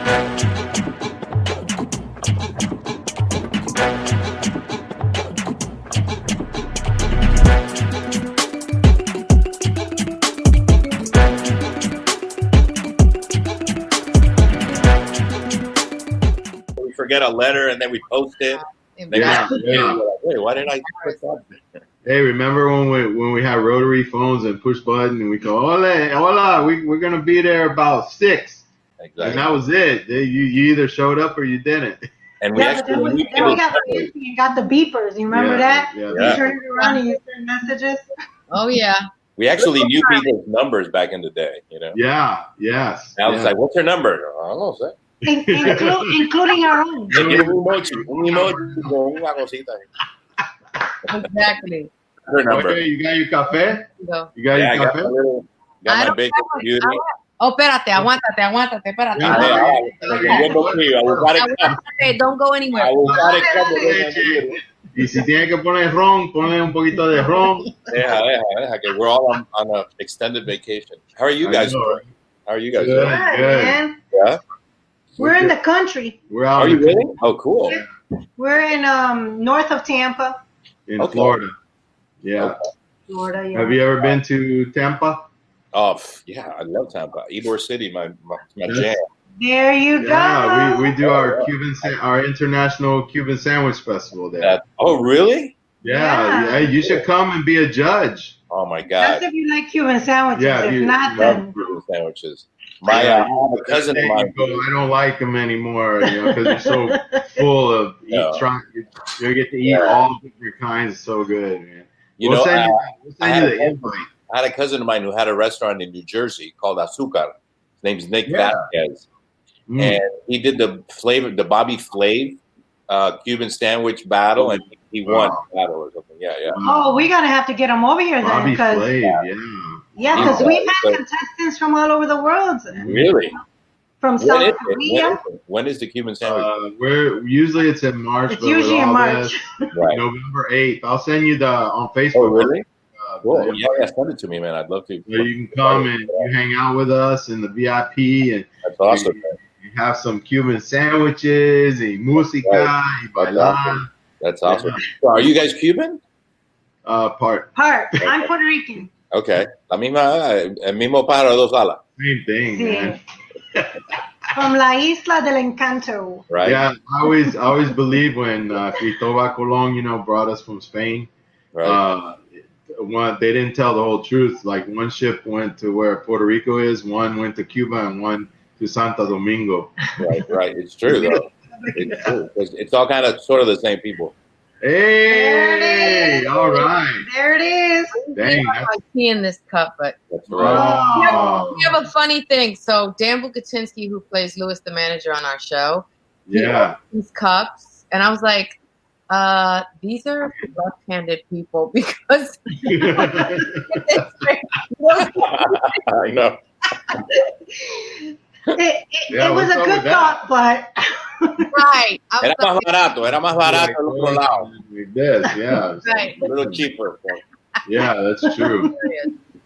We forget a letter and then we post it. Yeah. Like, wait, why did I put that? Hey, remember when we had rotary phones and push button and we go, hola, we're gonna be there about 6. Exactly. And that was it. You either showed up or you didn't. And we then we got the beepers. You remember that? Yeah. You turned it around and you sent messages. Oh yeah. We actually knew people's numbers back in the day, you know. Yeah. Yes. I was like, "What's your number?" I don't know, sir. Including our own. Exactly. Her number. Okay, you got your cafe? No. You got your cafe? Got my big computer. Oh, espérate, aguántate, espérate. Yeah. Don't go anywhere. Y si tiene que poner ron, ponle un poquito de ron. Deja, que we're all on an extended vacation. How are you guys doing? How are you guys Good, doing? good. Man. Yeah? We're in the country. We're out Are you really? Oh, cool. We're in north of Tampa. in Florida. Yeah. Florida, yeah. Have you ever been to Tampa? Oh, yeah, I love Tampa. Ybor City, my jam. There you go. Yeah, we do our international Cuban sandwich festival there. Oh, really? Yeah, you should come and be a judge. Oh my That's God! if you like Cuban sandwiches. Yeah, if you not, Love then Cuban sandwiches. My cousin of mine. I don't like them anymore, because they're so full of you get to eat all different kinds. It's so good, man. You I had a cousin of mine who had a restaurant in New Jersey called Azúcar. His name's Nick Vasquez. And he did the Bobby Flav Cuban sandwich battle, and he won the battle or something. Yeah. oh, we're gonna have to get him over here then, Bobby because Flav, because we've had contestants from all over the world. Really? From South Korea. When is the Cuban sandwich? Usually it's in March. It's usually in March. Right. November 8th. I'll send you on Facebook. Oh, really? Cool. Yeah, send it to me, man. I'd love to. So you can come and you hang out with us in the VIP, and that's awesome. You have some Cuban sandwiches, y música, y bailar. That's awesome. So are you guys Cuban? Part. I'm Puerto Rican. Okay. El mismo pájaro de dos alas. Same thing, man. From La Isla del Encanto. Right. Yeah, I always believe when Cristobal Colón, brought us from Spain. Right. They didn't tell the whole truth. Like one ship went to where Puerto Rico is, one went to Cuba, and one to Santo Domingo. Right. It's true though. It's true. It's all kind of sort of the same people. Hey, all right. There it is. Dang, I tea in this cup, but that's right. We have a funny thing. So Dan Bukatinsky, who plays Louis the manager on our show, these cups, and I was like, these are left-handed people because I know. It was a good thought, but right. Era más barato el otro lado. Yeah. Right. A little cheaper. Yeah, that's true.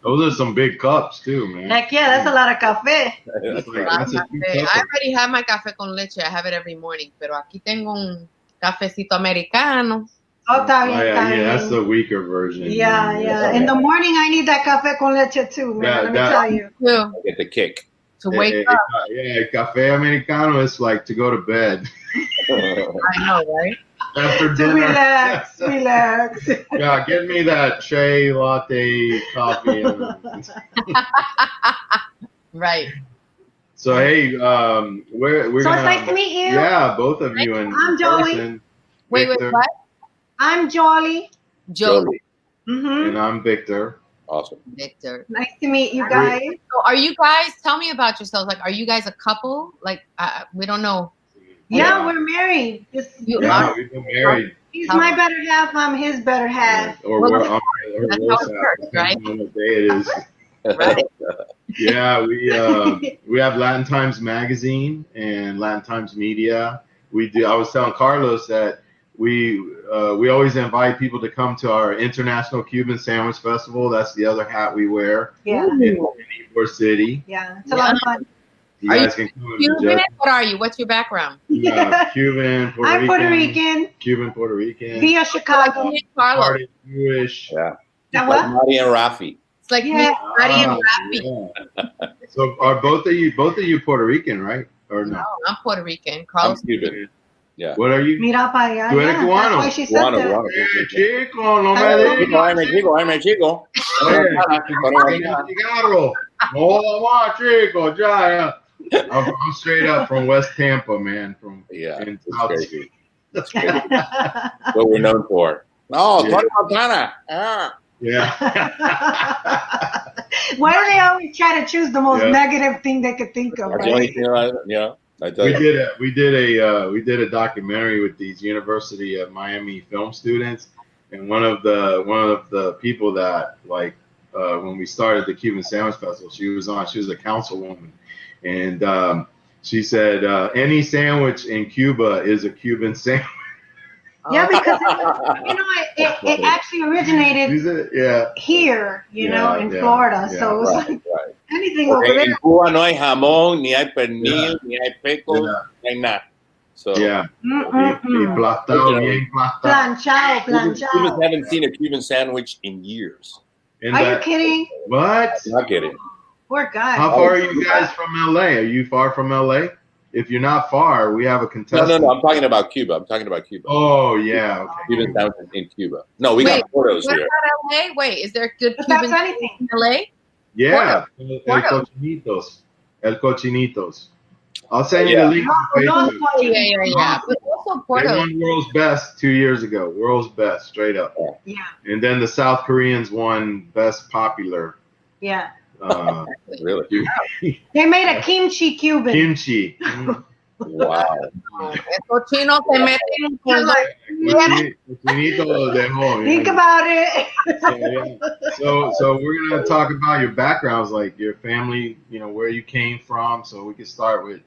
Those are some big cups too, man. Heck yeah, that's a lot of café. I already have my café con leche. I have it every morning, pero aquí tengo un cafecito americano. Oh, está bien, yeah, that's the weaker version. Yeah. In the morning, I need that café con leche too, man. Let me tell you. Yeah. Get the kick. To wake up. Yeah, café americano is like to go to bed. I know, right? After to dinner. Relax. Yeah, get me that chai latte coffee. Right. So hey, we're so gonna, it's nice to meet you. Yeah, both of you. I'm Jolie. Wait, what? I'm Jolie. And I'm Victor. Awesome. Victor. Nice to meet you guys. So are you guys, tell me about yourselves. Like, are you guys a couple? Like, we don't know. Yeah, we're married. We've been married. He's my better half. I'm his better half. Or well, we're on that's how it works, right? On what day it is. Right. Yeah, we have Latin Times Magazine and Latin Times Media. I was telling Carlos that we always invite people to come to our International Cuban Sandwich Festival. That's the other hat we wear. Yeah. In Ybor City. Yeah, it's a lot of fun. You guys can come and Cuban? judge. What are you? What's your background? Cuban, Puerto I'm Rican. Puerto Rican. Cuban, Puerto Rican. Via Chicago. Part Jewish. Yeah. That Like what? Marty and Rafi. It's like me, Marty and Rafi. Yeah. So are both of you Puerto Rican, right? Or no? No, I'm Puerto Rican. I'm Carlos. Cuban. Yeah. What are you? Mira pa allá. Tú eres Yeah, cubano. that's why she said Guano, that. guano. Hey, chico, no me Ay, digas. chico. Cigarro. No, vamos, chico, ya. I'm straight up from West Tampa, man. From Yeah. in That's South. crazy. That's crazy. What we're known for. Oh, Yeah. Tony Montana. Ah. Yeah. Why do they always try to choose the most Yeah. negative thing they could think of, That's the only right? thing I tell We you. did a documentary with these University of Miami film students, and one of the people that when we started the Cuban Sandwich Festival, she was a councilwoman, and she said any sandwich in Cuba is a Cuban sandwich. Yeah, because it actually originated here, in Florida. So it's like anything over there. En Cuba no hay jamón, ni hay pernil, ni hay pecos, no hay nada. So Yeah. Plastado, bien plastado. Planchado. Cubans haven't seen a Cuban sandwich in years. Are you kidding? What? I'm not kidding. Poor guy. How far are you guys from LA? Are you far from LA? If you're not far, we have a contestant. No. I'm talking about Cuba. Oh, yeah. Okay. Cuban sandwiches in Cuba. No, we got Portos What here. about LA? Wait, is there good But Cuban that's anything. in LA? Yeah. Porto. El Cochinitos. I'll send you the link on Facebook. Yeah. But also They Porto. won World's Best 2 years ago. World's Best, straight up. Yeah. And then the South Koreans won Best Popular. Yeah. Really? They made a kimchi Cuban. Kimchi. Wow. El cochino se mete con Cochinito lo dejó. Think about it. So we're gonna talk about your backgrounds, like your family, where you came from. So we can start with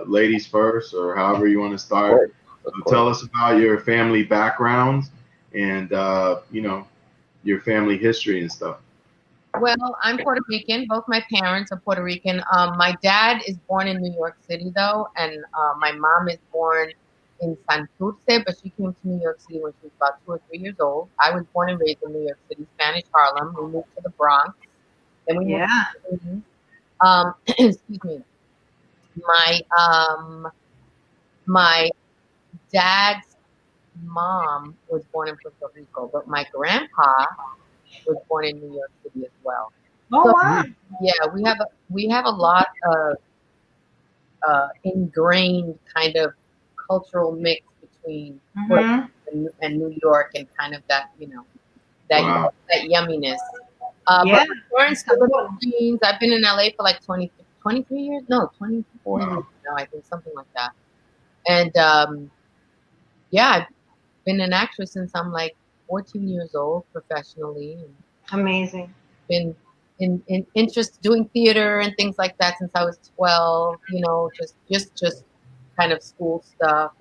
ladies first, or however you want to start. So tell us about your family backgrounds and your family history and stuff. Well, I'm Puerto Rican. Both my parents are Puerto Rican. My dad is born in New York City, though, and my mom is born in Santurce, but she came to New York City when she was about 2 or 3 years old. I was born and raised in New York City, Spanish Harlem. We moved to the Bronx. Then we moved to excuse me. My dad's mom was born in Puerto Rico, but my grandpa was born in New York City as well. Oh, So, wow. yeah, we have a lot of ingrained kind of cultural mix between Puerto Rico and New York, and kind of that that yumminess. But my parents still live in Queens. I've been in LA for like 23 years. No, 24 years now. I think something like that. And I've been an actress since I'm like 14 years old professionally. And amazing. Been in interest doing theater and things like that since I was 12. Just kind of school stuff.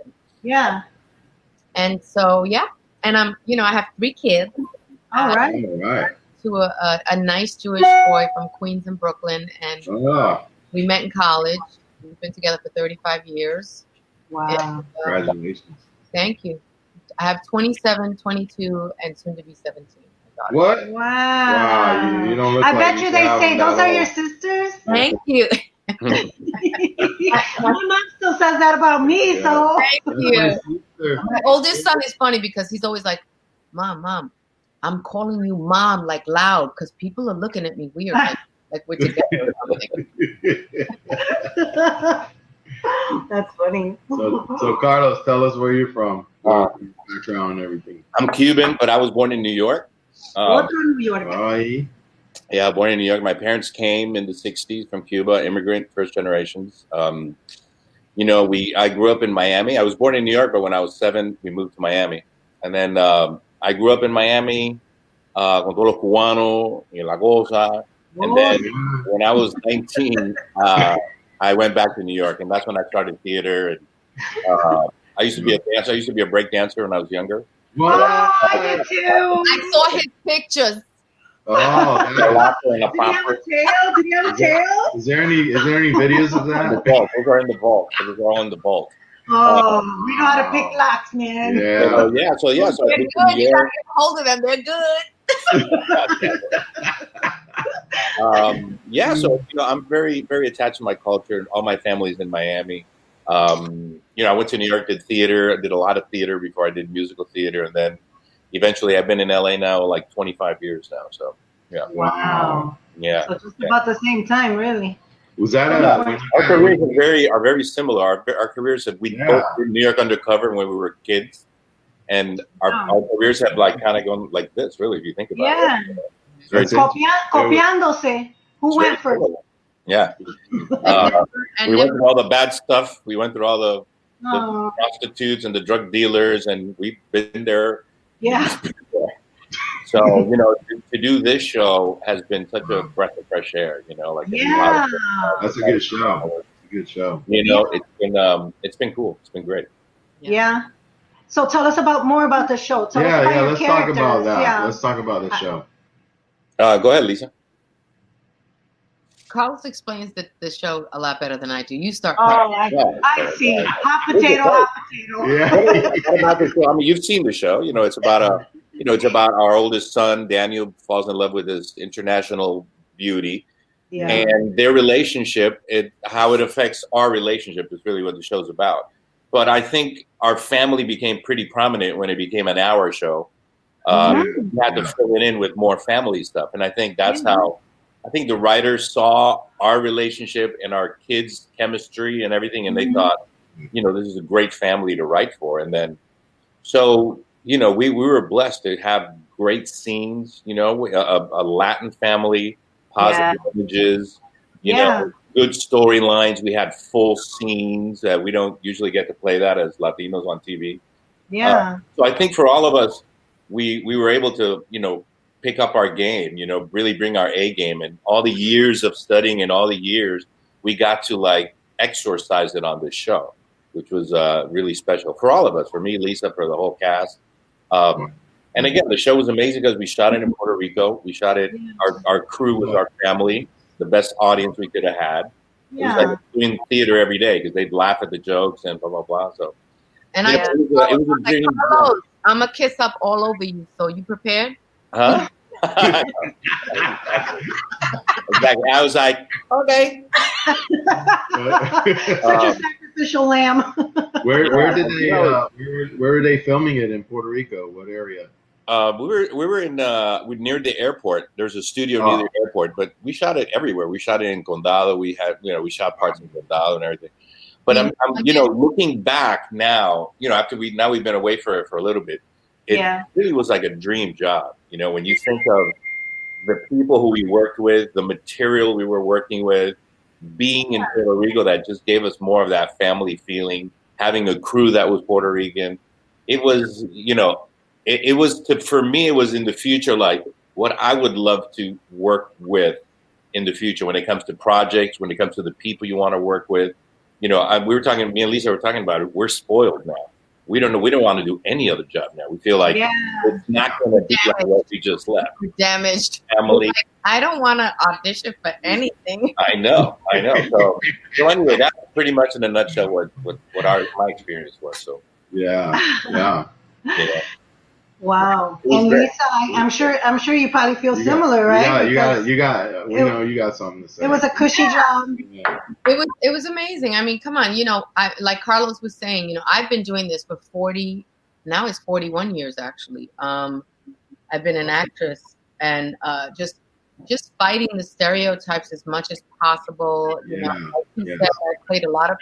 And so and I'm I have 3 kids. All right. To a nice Jewish boy from Queens and Brooklyn, and we met in college. We've been together for 35 years. Wow. And, Congratulations. Thank you. I have 27, 22, and soon to be 17. What? Wow. You don't look I like bet you they say those are your sisters. Thank you. My mom still says that about me, so. Thank you. My oldest son is funny because he's always like, Mom, I'm calling you Mom like loud because people are looking at me weird, like we're together or something. That's funny. So Carlos, tell us where you're from, background and everything. I'm Cuban, but I was born in New York. New York. Yeah, born in New York. My parents came in the 60s from Cuba, immigrant, first generations. I grew up in Miami. I was born in New York, but when I was 7, we moved to Miami. And then I grew up in Miami con todos los cubanos y la cosa. And then when I was 19, I went back to New York, and that's when I started theater. And I used to be a dancer. I used to be a break dancer when I was younger. I did too. I saw his pictures. Oh, a laughter and a Did he have a tail? Did he have a tail? Is there any videos of that? The vault. Those are in the vault. Those are all in the vault. Oh, we know how to pick locks, man. Yeah. So yeah. So they're good. You gotta get hold of them. They're good. So I'm very, very attached to my culture. All my family's in Miami. I went to New York, did theater. I did a lot of theater before I did musical theater, and then eventually I've been in LA now like 25 years now. So yeah. Wow. Yeah. So just about the same time, really. Was that our careers are very similar. Our careers have both did New York Undercover when we were kids, and our careers have like kind of gone like this. Really, if you think about it. Copiándose. Who went first? Yeah. We went through all the bad stuff. We went through all the prostitutes and the drug dealers, and we've been there. Yeah. So, to do this show has been such a breath of fresh air, That's a good show. It's a good show. It's been cool. It's been great. Yeah. So tell us more about the show. Tell us about your let's characters. talk about that. Yeah. Let's talk about the show. Go ahead, Lisa. Carlos explains the show a lot better than I do. You start. I see. Hot potato. Yeah. What about the show? I mean, you've seen the show. It's about it's about our oldest son, Daniel, falls in love with his international beauty. Yeah. And their relationship, how it affects our relationship is really what the show's about. But I think our family became pretty prominent when it became an hour show. We had to fill it in with more family stuff. And I think that's how I think the writers saw our relationship and our kids' chemistry and everything, and they thought, this is a great family to write for. And then, so, we were blessed to have great scenes, a Latin family, positive images, good storylines. We had full scenes. We don't usually get to play that as Latinos on TV. Yeah. So I think for all of us, we were able to, pick up our game, really bring our A game, and all the years of studying and all the years we got to like exorcise it on this show, which was really special for all of us, for me, Lisa, for the whole cast. And again, the show was amazing because we shot it in Puerto Rico. We shot it, our crew was our family, the best audience we could have had. It was like doing theater every day because they'd laugh at the jokes and blah, blah, blah. So, and it was a dream. I'm going to kiss up all over you. So you prepared? Huh? Exactly. I was like, okay. Such a sacrificial lamb. Where were they filming it in Puerto Rico? What area? We were in near the airport. There's a studio near the airport, but we shot it everywhere. We shot it in Condado. We had we shot parts in Condado and everything. But I'm looking back now, after we've been away for a little bit, it really was like a dream job. When you think of the people who we worked with, the material we were working with, being in Puerto Rico, that just gave us more of that family feeling, having a crew that was Puerto Rican. It was, for me, it was in the future, like what I would love to work with in the future when it comes to projects, when it comes to the people you want to work with. Me and Lisa were talking about it. We're spoiled now. We don't want to do any other job now. We feel like it's not going to be like what we just left. We're damaged. Family. Like, I don't want to audition for anything. I know. So anyway, that's pretty much in a nutshell what my experience was. So yeah. Wow. And Lisa, I'm sure you probably feel similar, right? You got something to say. It was a cushy job. Yeah. It was amazing. I mean, come on, I like Carlos was saying, I've been doing this for 41 years actually. I've been an actress and just fighting the stereotypes as much as possible. Like you said, I played a lot of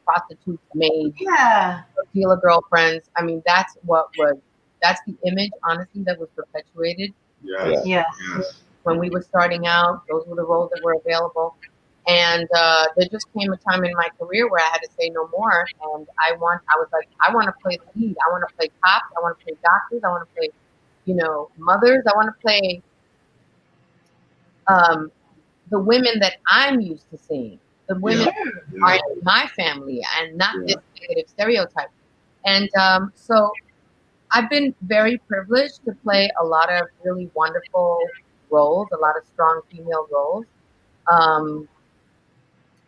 prostitutes, maids, dealer girlfriends. I mean, that's the image, honestly, that was perpetuated. Yes. When we were starting out, those were the roles that were available. And there just came a time in my career where I had to say no more. And I was like, I want to play the lead. I want to play cops. I want to play doctors. I want to play, mothers. I want to play the women that I'm used to seeing. The women are in my family and not this negative stereotype. And so I've been very privileged to play a lot of really wonderful roles, a lot of strong female roles.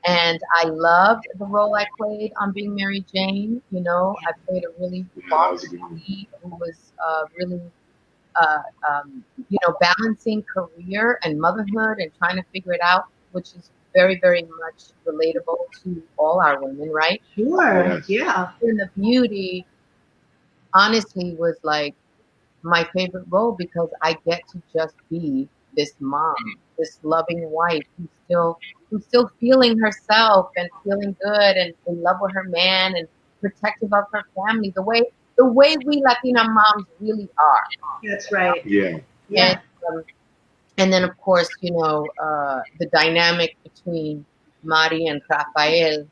And I loved the role I played on Being Mary Jane. You know, I played a really boss lady who was really, you know, balancing career and motherhood and trying to figure it out, which is very, very much relatable to all our women, right? Sure. Yeah. And the beauty, honestly, was like my favorite role because I get to just be this mom, this loving wife who's still feeling herself and feeling good and in love with her man and protective of her family, the way we Latina moms really are. That's right. Yeah. Yeah. And then of course, you know, the dynamic between Mari and Rafael,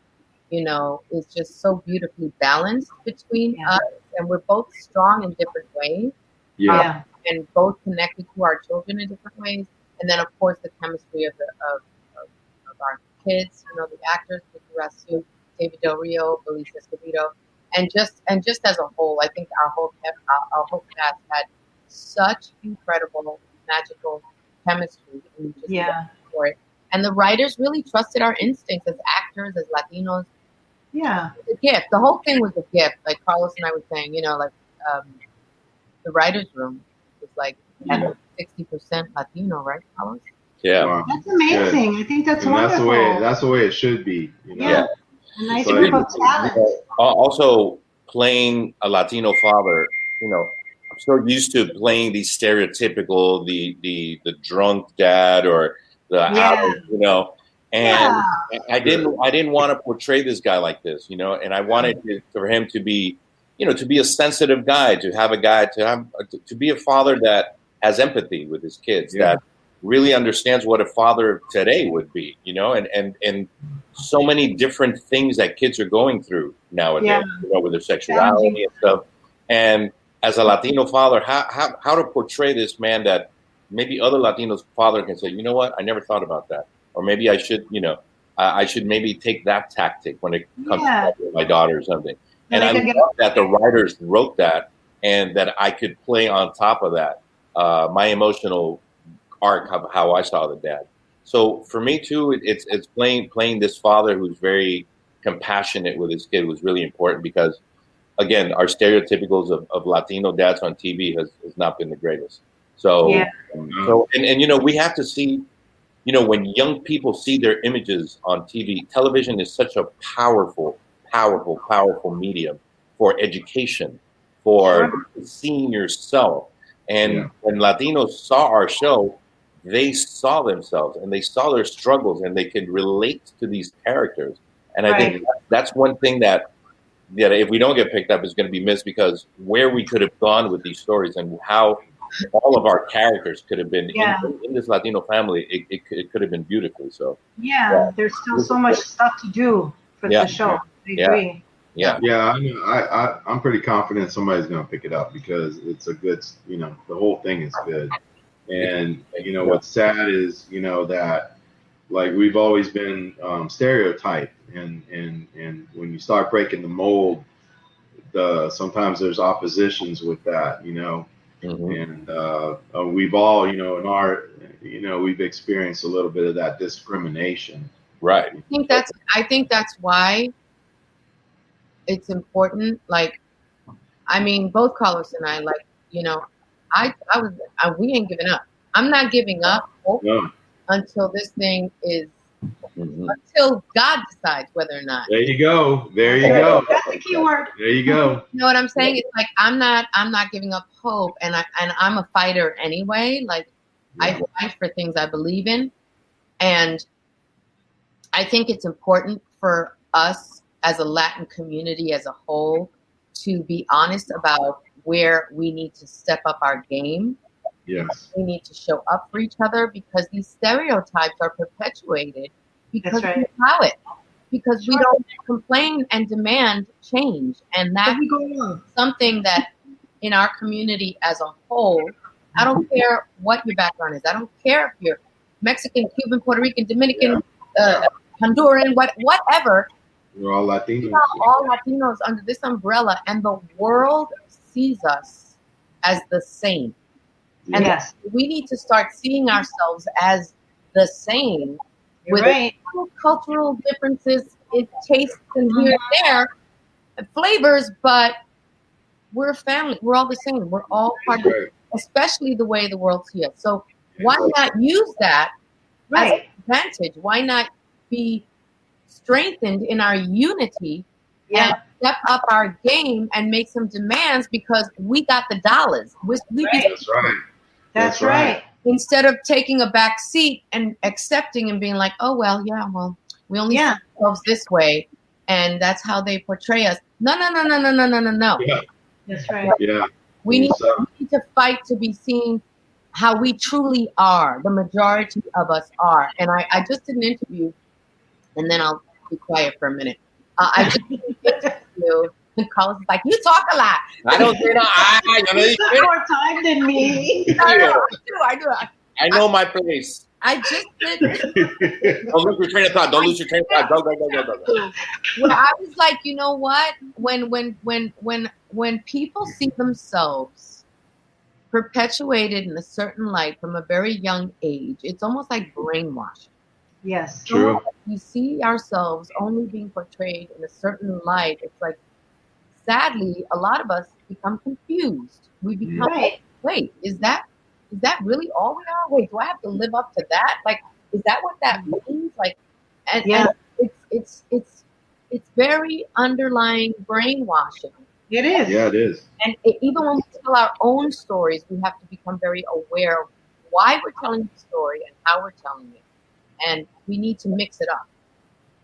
you know, is just so beautifully balanced between us, and we're both strong in different ways. Yeah. And both connected to our children in different ways. And then, of course, the chemistry of our kids, you know, the actors, Rasu, David Del Rio, Felicia Escobedo, and just as a whole, I think our whole cast had such incredible, magical chemistry. And we just for it. And the writers really trusted our instincts as actors, as Latinos. Yeah, the gift. The whole thing was a gift. Like Carlos and I were saying, you know, like. The writer's room was like 60% Latino, right, Carlos? Yeah. Wow. That's amazing. Good. I think that's wonderful. That's the way it should be. You know? Yeah. A nice group of talent. Also, playing a Latino father, you know, I'm so used to playing these stereotypical, the drunk dad or the adult, you know, and I didn't want to portray this guy like this, you know, and I wanted for him to be, you know, to be a sensitive guy, to be a father that has empathy with his kids, that really understands what a father today would be, you know, and so many different things that kids are going through nowadays, you know, with their sexuality and stuff. And as a Latino father, how to portray this man that maybe other Latinos father can say, you know what, I never thought about that, or maybe I should, you know, I should maybe take that tactic when it comes to my daughter or something. And I love that the writers wrote that, and that I could play on top of that my emotional arc of how I saw the dad. So for me too, it's playing this father who's very compassionate with his kid was really important because, again, our stereotypicals of Latino dads on TV has not been the greatest. So and you know, we have to see, you know, when young people see their images on TV, television is such a powerful medium for education, for seeing yourself. And when Latinos saw our show, they saw themselves and they saw their struggles and they could relate to these characters. And I think that's one thing that if we don't get picked up is going to be missed, because where we could have gone with these stories and how all of our characters could have been in this Latino family, it could have been beautifully. So there's still so much stuff to do for the show. I agree. I'm pretty confident somebody's going to pick it up because it's a good, you know, the whole thing is good. And, you know, what's sad is, you know, that like we've always been stereotyped, and when you start breaking the mold, sometimes there's oppositions with that, you know, and we've all, you know, in our, you know, we've experienced a little bit of that discrimination. Right. I think that's why it's important. Like, I mean, both Carlos and I, like, you know, we ain't giving up. I'm not giving up hope until this thing is, until God decides whether or not. There you go. That's the key word. There you go. You know what I'm saying? It's like, I'm not giving up hope, and I'm a fighter anyway. Like, I fight for things I believe in. And I think it's important for us as a Latin community as a whole to be honest about where we need to step up our game. Yes. We need to show up for each other, because these stereotypes are perpetuated because we allow it. Because we don't complain and demand change. And that's something that in our community as a whole, I don't care what your background is. I don't care if you're Mexican, Cuban, Puerto Rican, Dominican, Honduran, whatever. We're all Latinos. We are all Latinos under this umbrella, and the world sees us as the same. And we need to start seeing ourselves as the same with cultural differences, tastes and here and there, and flavors, but we're family. We're all the same. We're all part of it, especially the way the world sees us. So why not use that as an advantage? Why not be strengthened in our unity and step up our game and make some demands because we got the dollars. That's right. Instead of taking a back seat and accepting and being like, oh, well, we only see ourselves this way. And that's how they portray us. No. Yeah. That's right. Yeah. We need to fight to be seen how we truly are. The majority of us are. And I just did an interview, and then I'll be quiet for a minute. I just did an interview, and Carlos is like, you talk a lot. I don't say no. You spend more time than me. I do. I know my place. I just did. Don't lose your train of thought. Go. Well, I was like, you know what? When people see themselves perpetuated in a certain light from a very young age, it's almost like brainwashing. Yes. True. We see ourselves only being portrayed in a certain light. It's like, sadly, a lot of us become confused. We become, wait, is that really all we are? Wait, do I have to live up to that? Like, is that what that means? Like, and it's very underlying brainwashing. It is. Yeah, it is. And even when we tell our own stories, we have to become very aware of why we're telling the story and how we're telling it. And we need to mix it up.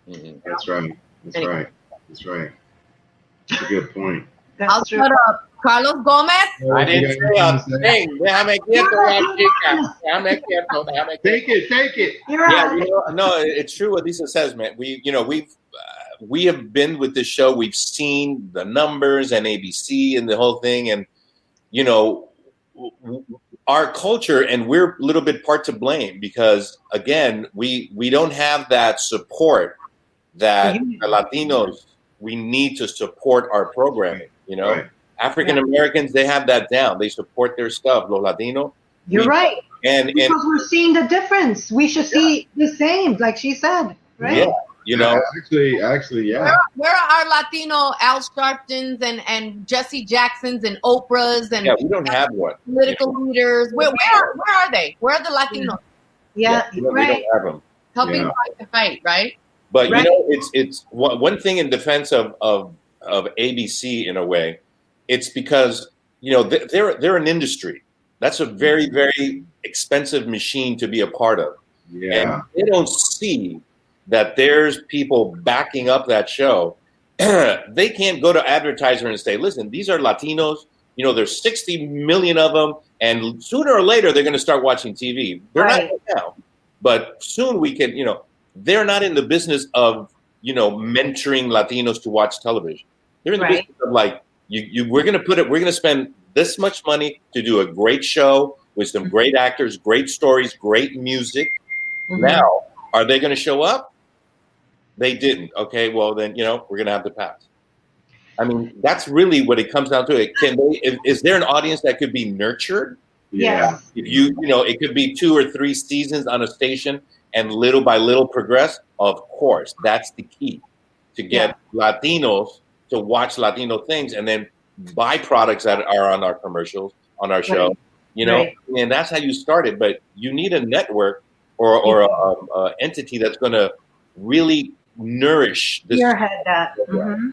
Mm-hmm. That's right. That's a good point. I'll shut up. Carlos Gomez. I didn't say a thing. Déjame quieto. Take it. No, it's true what Lisa says, man. We have been with this show. We've seen the numbers and ABC and the whole thing, and our culture, and we're a little bit part to blame because again, we don't have that support that the Latinos. We need to support our programming. African Americans, they have that down. They support their stuff. Los Latinos. You're right. And because we're seeing the difference. We should see the same, like she said, right? Yeah. Actually, yeah. Where are our Latino Al Sharptons and Jesse Jacksons and Oprahs and we don't have one. Political leaders. Where are they? Where are the Latinos? We don't have them. Helping fight the fight, right? But it's one thing in defense of ABC in a way. It's because they're an industry. That's a very, very expensive machine to be a part of. Yeah. And they don't see that there's people backing up that show. They can't go to advertiser and say, listen, these are Latinos. There's 60 million of them, and sooner or later they're going to start watching TV. They're not right now, but soon we can. They're not in the business of mentoring Latinos to watch television. They're in the business of like. We're going to spend this much money to do a great show with some great actors, great stories, great music. Mm-hmm. Now, are they going to show up? They didn't. Okay, well then, we're going to have to pass. I mean, that's really what it comes down to. Is there an audience that could be nurtured? Yeah. If it could be 2 or 3 seasons on a station and little by little progress. Of course, that's the key to get Latinos to watch Latino things and then buy products that are on our commercials, on our show, and that's how you start it. But you need a network or a entity that's going to really nourish this. Spearhead that. Mm-hmm.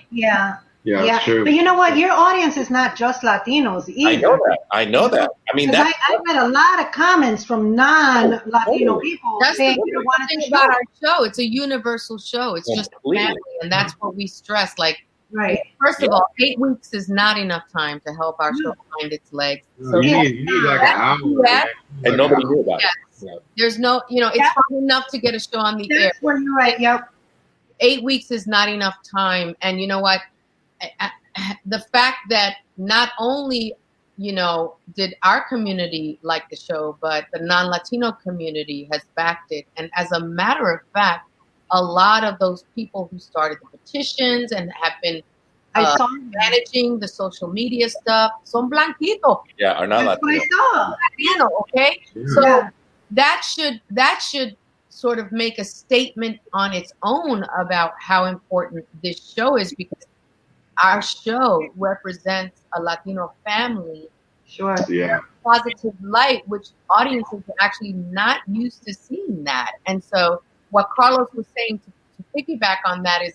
Yeah, true. But you know what? Your audience is not just Latinos either. I know that. I mean, I read a lot of comments from non-Latino people saying they want to about our show. It's a universal show. It's just family, and that's what we stress. Like, first of all, 8 weeks is not enough time to help our show find its legs. So you need like an hour. And nobody knew about it. Yeah. There's no, it's hard enough to get a show on the air. That's when you're right. Yep. 8 weeks is not enough time, and you know what? The fact that not only did our community like the show, but the non-Latino community has backed it. And as a matter of fact, a lot of those people who started the petitions and have been managing the social media stuff. Son blanquito. Yeah, are not Latino. Okay, so that should sort of make a statement on its own about how important this show is, because our show represents a Latino family. Sure. Yeah. Positive light, which audiences are actually not used to seeing that. And so what Carlos was saying to piggyback on that is,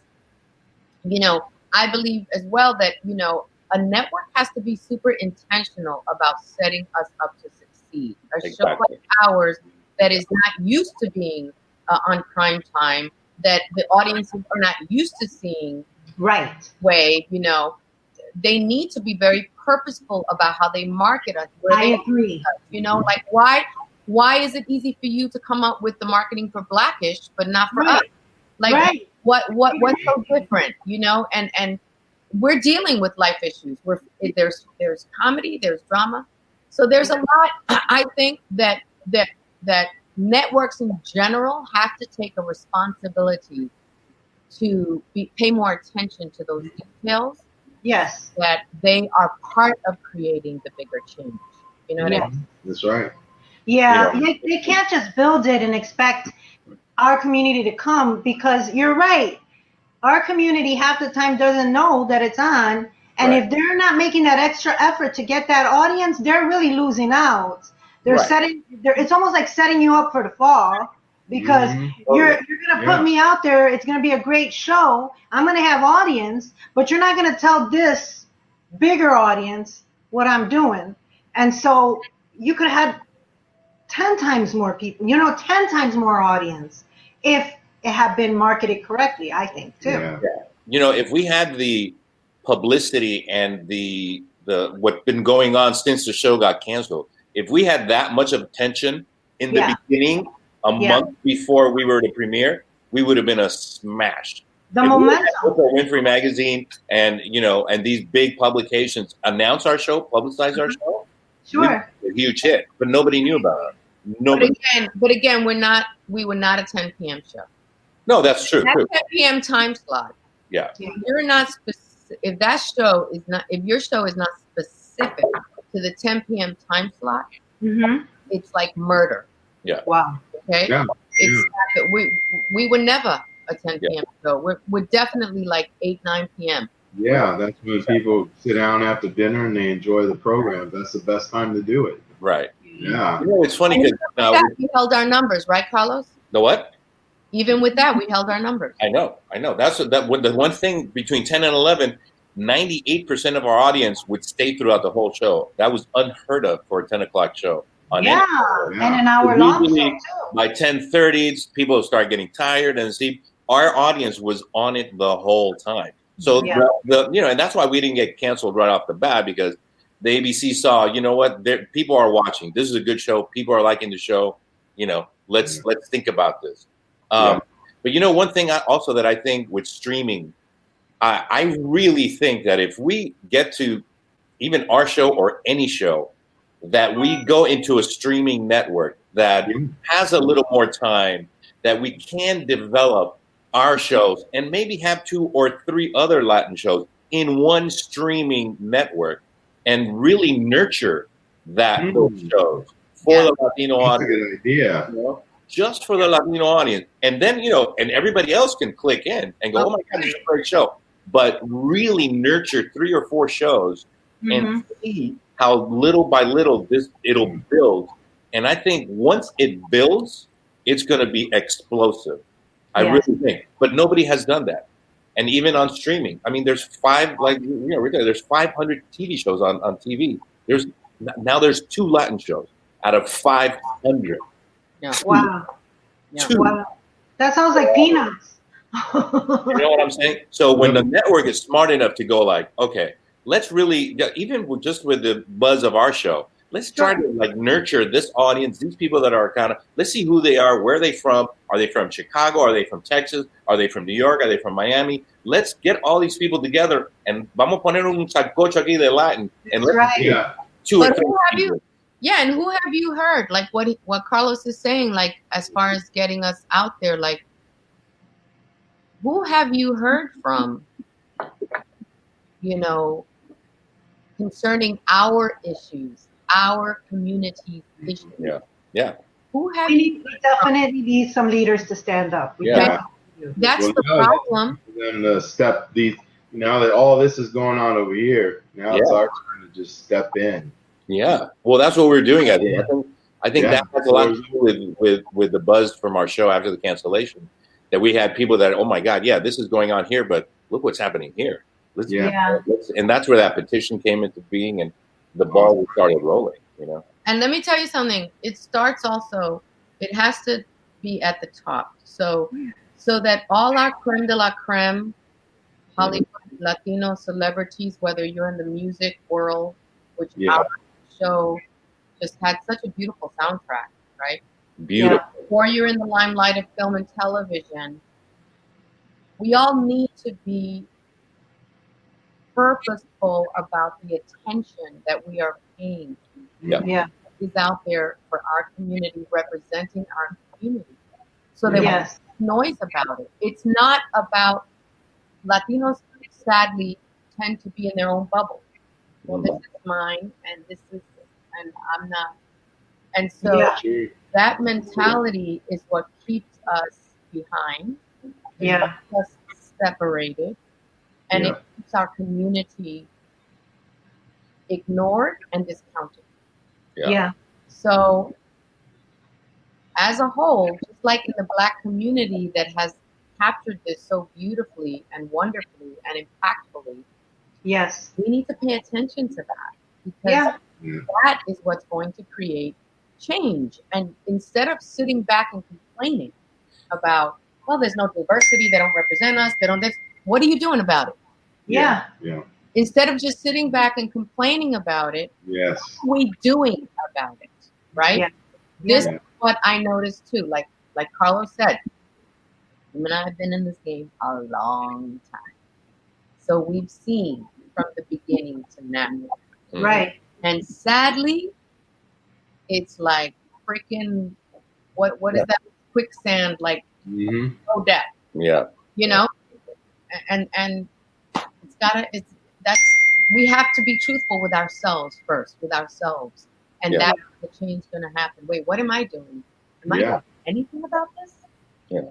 I believe as well that, a network has to be super intentional about setting us up to succeed. A show like ours that is not used to being on prime time, that the audiences are not used to seeing way, they need to be very purposeful about how they market us. I agree. Like why is it easy for you to come up with the marketing for Blackish, but not for us? Like what's so different, and we're dealing with life issues. There's comedy, there's drama. So there's a lot, I think that networks in general have to take a responsibility to pay more attention to those details. Yes. That they are part of creating the bigger change. You know what I mean? That's right. Yeah. They can't just build it and expect our community to come, because you're right. Our community half the time doesn't know that it's on. And if they're not making that extra effort to get that audience, they're really losing out. They're it's almost like setting you up for the fall, because you're going to put me out there. It's going to be a great show. I'm going to have audience, but you're not going to tell this bigger audience what I'm doing. And so you could have 10 times more people, 10 times more audience if it had been marketed correctly, I think, too. Yeah. If we had the publicity and the what's been going on since the show got canceled, if we had that much of attention in the beginning, a month before we were to premiere, we would have been a smash. The momentum. Oprah Winfrey magazine and and these big publications announce our show, publicize our show. Sure. A huge hit, but nobody knew about it. Nobody. But again, we were not a 10 p.m. show. No, that's true. That 10 p.m. time slot. Yeah. You're not specific. If your show is not specific to the 10 p.m. time slot, it's like murder. Yeah. Wow. Okay. Yeah. We were never a 10 p.m. show. We're definitely like 8-9 p.m. Yeah, that's when people sit down after dinner and they enjoy the program. That's the best time to do it. Right. Yeah. It's funny because we held our numbers, right, Carlos? The what? Even with that, we held our numbers. I know. That's the one thing between 10 and 11. 98% of our audience would stay throughout the whole show. That was unheard of for a 10 o'clock show. And an hour long show too. By 10:30, people start getting tired, and our audience was on it the whole time. So and that's why we didn't get canceled right off the bat, because the ABC saw, people are watching. This is a good show. People are liking the show. Let's think about this. But one thing that I think with streaming, I really think that if we get to even our show or any show, that we go into a streaming network that has a little more time, that we can develop our shows and maybe have 2 or 3 other Latin shows in one streaming network and really nurture those shows for the Latino audience. That's a good idea. Just for the Latino audience. And then, and everybody else can click in and go, oh my God, this is a great show. But really nurture 3 or 4 shows and see how little by little it'll build. And I think once it builds, it's going to be explosive. I really think. But nobody has done that. And even on streaming, I mean, there's 500 TV shows on TV. There's 2 Latin shows out of 500. Yeah. Wow. Yeah. Wow. That sounds like peanuts. You know what I'm saying? So when the network is smart enough to go like, okay, let's really, even just with the buzz of our show, let's try to nurture this audience, these people that are let's see who they are, where are they from? Are they from Chicago? Are they from Texas? Are they from New York? Are they from Miami? Let's get all these people together and vamos a poner un sancocho aquí de Latin and let's do 2 or 3 people. Yeah, and who have you heard? Like what Carlos is saying, as far as getting us out there, who have you heard from you know, concerning our issues, our community's issues. Yeah. Yeah. Who have We definitely need some leaders to stand up. That's the problem. Them to step these now that all this is going on over here. Now it's our turn to just step in. Yeah. Well, that's what we're doing. I think that has a lot to do with the buzz from our show after the cancellation. That we had people that, oh my God, yeah, this is going on here, but look what's happening here. And that's where that petition came into being, and the ball started rolling. You know. And let me tell you something. It starts also. It has to be at the top. So that all our creme de la creme, Hollywood Latino celebrities, whether you're in the music world, which our show just had such a beautiful soundtrack, right? Beautiful. Or you're in the limelight of film and television, we all need to be purposeful about the attention that we are paying. Is out there for our community, representing our community, so that we make noise about it. It's not about Latinos. Sadly, tend to be in their own bubble. Well, this is mine, and this is, and I'm not. And so that mentality is what keeps us behind. Keeps us separated, and it keeps our community ignored and discounted. So, as a whole, just like in the Black community that has captured this so beautifully and wonderfully and impactfully, we need to pay attention to that, because that is what's going to create change. And instead of sitting back and complaining about, well, there's no diversity, they don't represent us, they don't this, what are you doing about it? Instead of just sitting back and complaining about it, what are we doing about it? Right? This is what I noticed too. Like Carlos said, him and I have been in this game a long time. So we've seen from the beginning to now. Right. And sadly, it's like freaking, what is that? Quicksand, like no death. Yeah. You know? And we have to be truthful with ourselves first, And that's the change going to happen. Wait, what am I doing? Am I doing anything about this? Now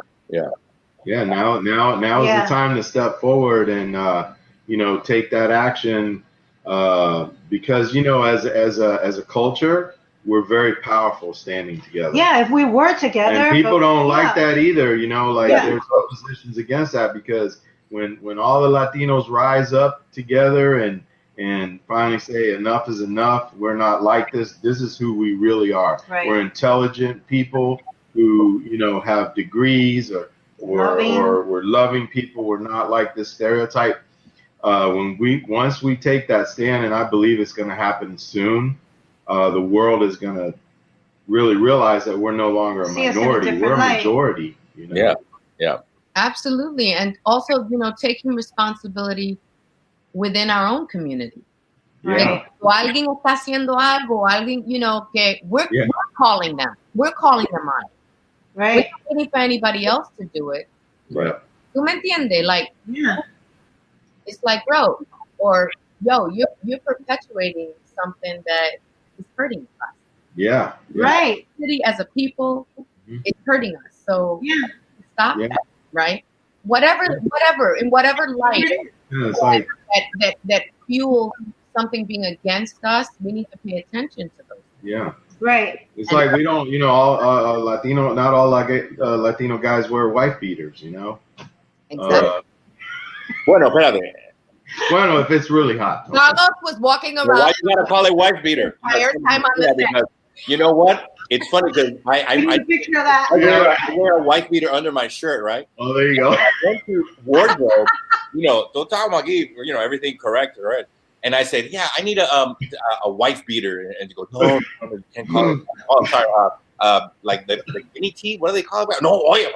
is the time to step forward and take that action, because as a culture, we're very powerful standing together. If we were together. And people don't like that either. There's oppositions against that, because when all the Latinos rise up together and finally say enough is enough, we're not like this. This is who we really are. Right. We're intelligent people who have degrees, or we're loving people. We're not like this stereotype. Once we take that stand, and I believe it's going to happen soon, the world is going to really realize that we're no longer a minority. We're a majority. Absolutely. And also, taking responsibility within our own community. Right. Alguien está haciendo algo, alguien, que we're calling them. We're calling them on. Right. We're not waiting for anybody else to do it. Right. ¿Tú me entiendes? Like, it's like, bro, or yo, you're perpetuating something that is hurting us. Yeah. Right. City as a people, it's hurting us. So stop that. Right. Whatever, in whatever light that fuels something being against us, we need to pay attention to those. Yeah. Right. It's like we don't, all Latino, not all Latino guys wear wife beaters, Exactly. Bueno, espérate. Bueno, if it's really hot. Carlos was walking around. Why you gotta call it wife beater? Entire time on the set. You know what? It's funny because I picture that. I wear a wife beater under my shirt, right? Oh, there you go. I went to wardrobe, don't talk about everything correct, right? And I said, yeah, I need a wife beater, and you go, no, you can't call it. Oh, I'm sorry, like the guinea tea. What do they call it? No, oye,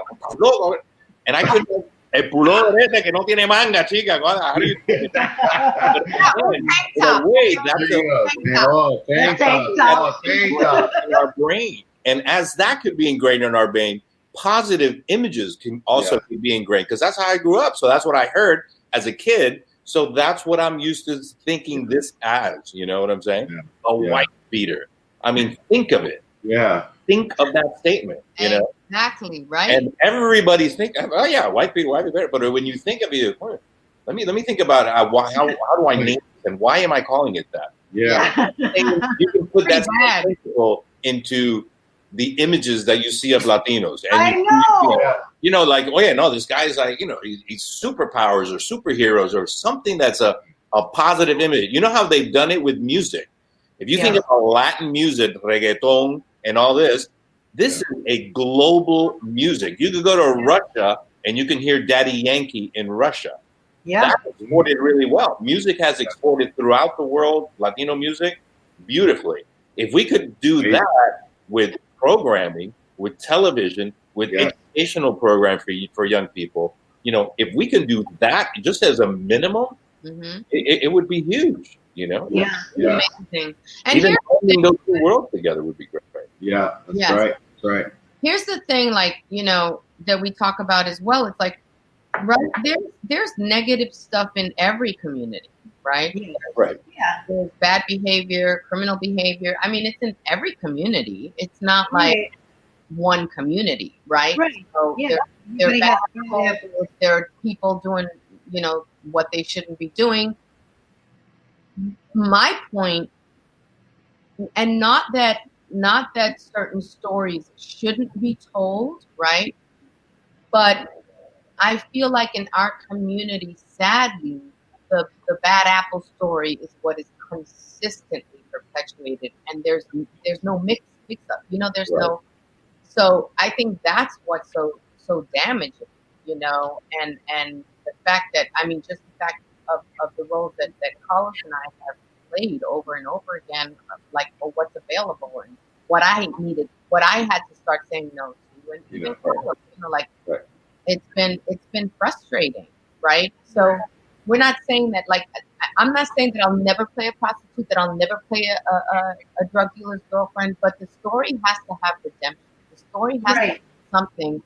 and I couldn't. El pullover ese que no tiene manga, chica. How do you? Wait, that's in our brain, and as that could be ingrained in our brain, positive images can also be ingrained, because that's how I grew up. So that's what I heard as a kid. So that's what I'm used to thinking this as. You know what I'm saying? Yeah. A white beater. I mean, think of it. Yeah. Think of that statement. You know. Exactly, right? And everybody's thinking, oh yeah, white beater. But when you think of it, let me think about how do I name it and why am I calling it that? Yeah. You can put that principle into the images that you see of Latinos. And I know. You know, like, oh yeah, no, this guy's like, you know, he's superpowers or superheroes or something that's a positive image. You know how they've done it with music. If you think about Latin music, reggaeton, and all this is a global music. You could go to Russia and you can hear Daddy Yankee in Russia. Yeah. That exported really well. Music has exported throughout the world, Latino music, beautifully. If we could do that with programming, with television, with educational program for young people, you know, if we can do that just as a minimum, it would be huge, you know? Yeah. Amazing. And even holding those two worlds together would be great. Yeah, that's right. That's right. Here's the thing, like, you know, that we talk about as well. It's like, right, there's negative stuff in every community, right? Right. Yeah. There's bad behavior, criminal behavior. I mean, it's in every community. It's not like one community, right? Right. So there are bad people, there are people doing, you know, what they shouldn't be doing. My point, and not that certain stories shouldn't be told, right? But I feel like in our community, sadly, the bad apple story is what is consistently perpetuated, and there's no mix up. You know, there's no. So I think that's what's so damaging. You know, and the fact that, I mean, just the fact of the roles that Carlos and I have played over and over again, like, for what's available and what I needed, what I had to start saying no to, and even Carlos, you know, like. It's been frustrating, right? So we're not saying that, like, I'm not saying that I'll never play a prostitute, that I'll never play a drug dealer's girlfriend, but the story has to have redemption. The story has to have something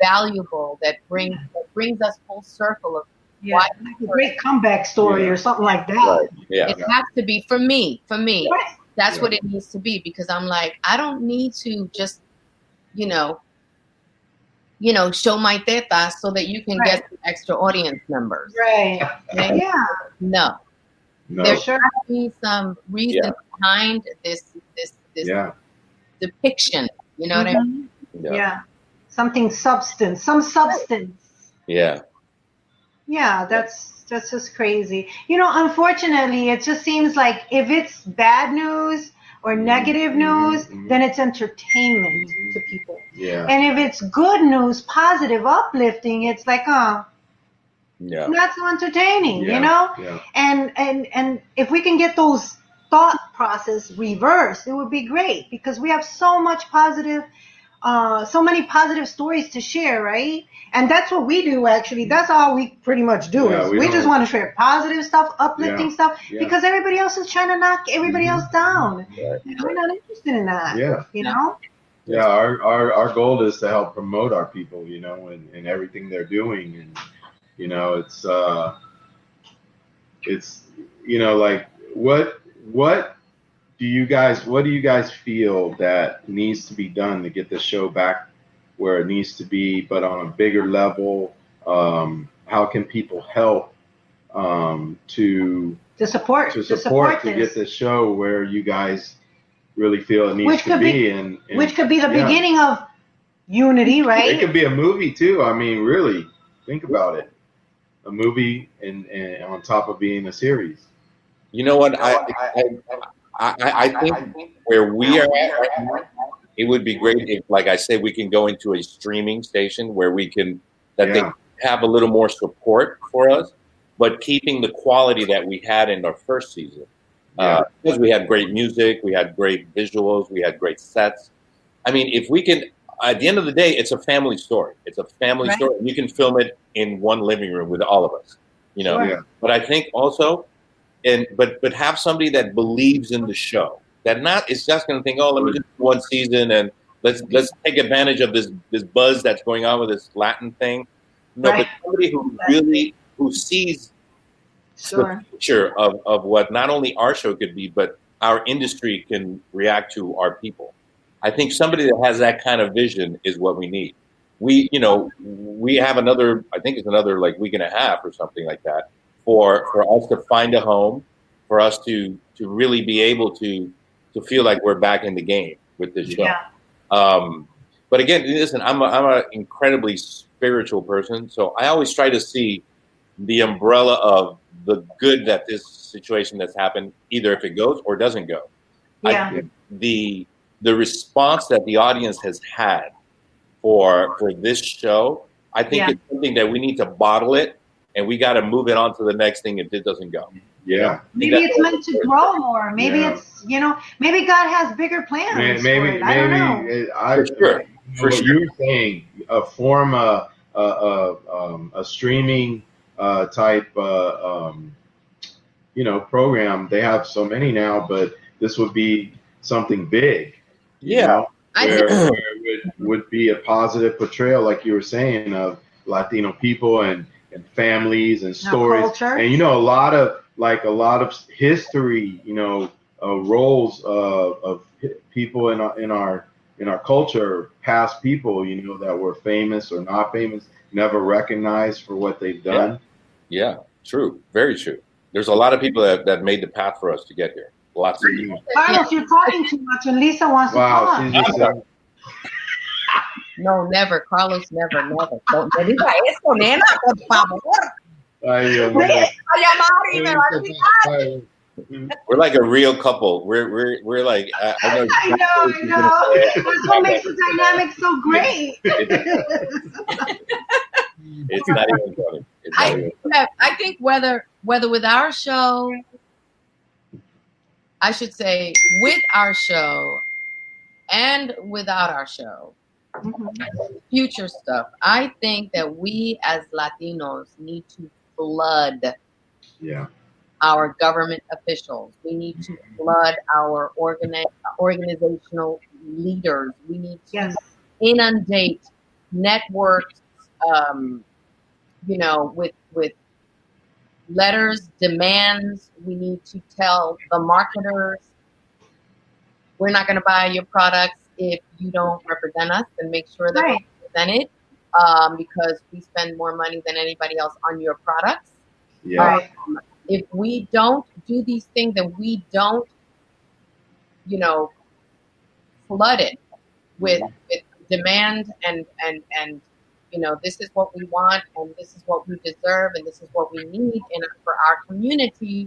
valuable that brings us full circle of why a great comeback story or something like that. Right. Yeah. It has to be for me. That's what it needs to be, because I'm like, I don't need to just, you know, show my tetas so that you can get some extra audience members. Right. Yeah. No. There should be some reason behind this depiction. You know what I mean? Yeah. Some substance. Yeah. Yeah, that's just crazy. You know, unfortunately, it just seems like if it's bad news or negative news, then it's entertainment to people. Yeah. And if it's good news, positive, uplifting, it's like, not so entertaining, you know? Yeah. And if we can get those thought process reversed, it would be great, because we have so much positive, so many positive stories to share, right? And that's what we do, actually. That's all we pretty much do. Yeah, we just want to share positive stuff, uplifting stuff, because everybody else is trying to knock everybody else down. And we're not interested in that. Yeah. You know? Yeah, our goal is to help promote our people, you know, and everything they're doing. And, you know, it's you know, like, what do you guys feel that needs to be done to get the show back where it needs to be, but on a bigger level? How can people help to support to get the show where you guys really feel it needs to be, and which could be the beginning of unity, right? It could be a movie too. I mean, really, think about it. A movie and on top of being a series. You know what? I think where we are at right now, it would be great if, like I said, we can go into a streaming station where we can they have a little more support for us, but keeping the quality that we had in our first season. Because we had great music, we had great visuals, we had great sets. I mean, if we can, at the end of the day, it's a family story. It's a family story. You can film it in one living room with all of us, you know. Yeah. But I think also, but have somebody that believes in the show. That is just going to think, oh, let me just do one season and let's take advantage of this buzz that's going on with this Latin thing. No, but somebody who really sees Sure. picture of what not only our show could be, but our industry can react to our people. I think somebody that has that kind of vision is what we need. We have another, I think it's another like week and a half or something like that for us to find a home, for us to really be able to feel like we're back in the game with this show. Yeah. But again, listen, I'm an incredibly spiritual person, so I always try to see the umbrella of the good that this situation that's happened, either if it goes or doesn't go. Yeah. I think the response that the audience has had for this show, I think it's something that we need to bottle it, and we got to move it on to the next thing if it doesn't go. Yeah. Maybe it's meant to grow more. Maybe it's, maybe God has bigger plans. Maybe I don't know. For sure. For you were saying, form a streaming type program. They have so many now, but this would be something big. Yeah. Where it would be a positive portrayal, like you were saying, of Latino people and families and stories. Culture. And a lot of history, roles of people in our culture, past people, that were famous or not famous, never recognized for what they've done. Yeah, true. Very true. There's a lot of people that made the path for us to get here. Lots of people. Carlos, you're talking too much, and Lisa wants to talk. She's just No, never. Carlos, never. Don't me diga eso, nena, por favor. We're like a real couple. We're like I know. That's what makes the dynamic so great. It's not even funny. I think whether with our show, I should say with our show and without our show, future stuff, I think that we as Latinos need to flood our government officials. We need to flood our organizational leaders. We need to inundate networks, with letters, demands. We need to tell the marketers, we're not going to buy your products if you don't represent us, and make sure that we're represented, because we spend more money than anybody else on your products. If we don't do these things and we don't, flood it with demand and this is what we want, and this is what we deserve, and this is what we need for our community,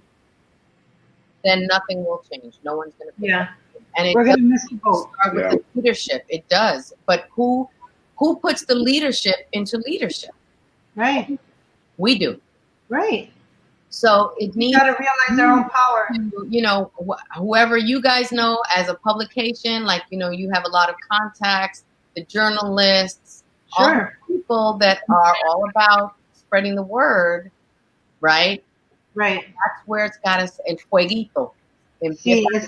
then nothing will change. No one's going to and we're going to miss the boat. Start with the leadership. It does. But who puts the leadership into leadership? Right. We do. Right. So it needs. You got to realize our own power. Whoever you guys know as a publication, you have a lot of contacts, the journalists, all the people that are all about spreading the word, right? Right. That's where it's got us in fueguito. Sí, the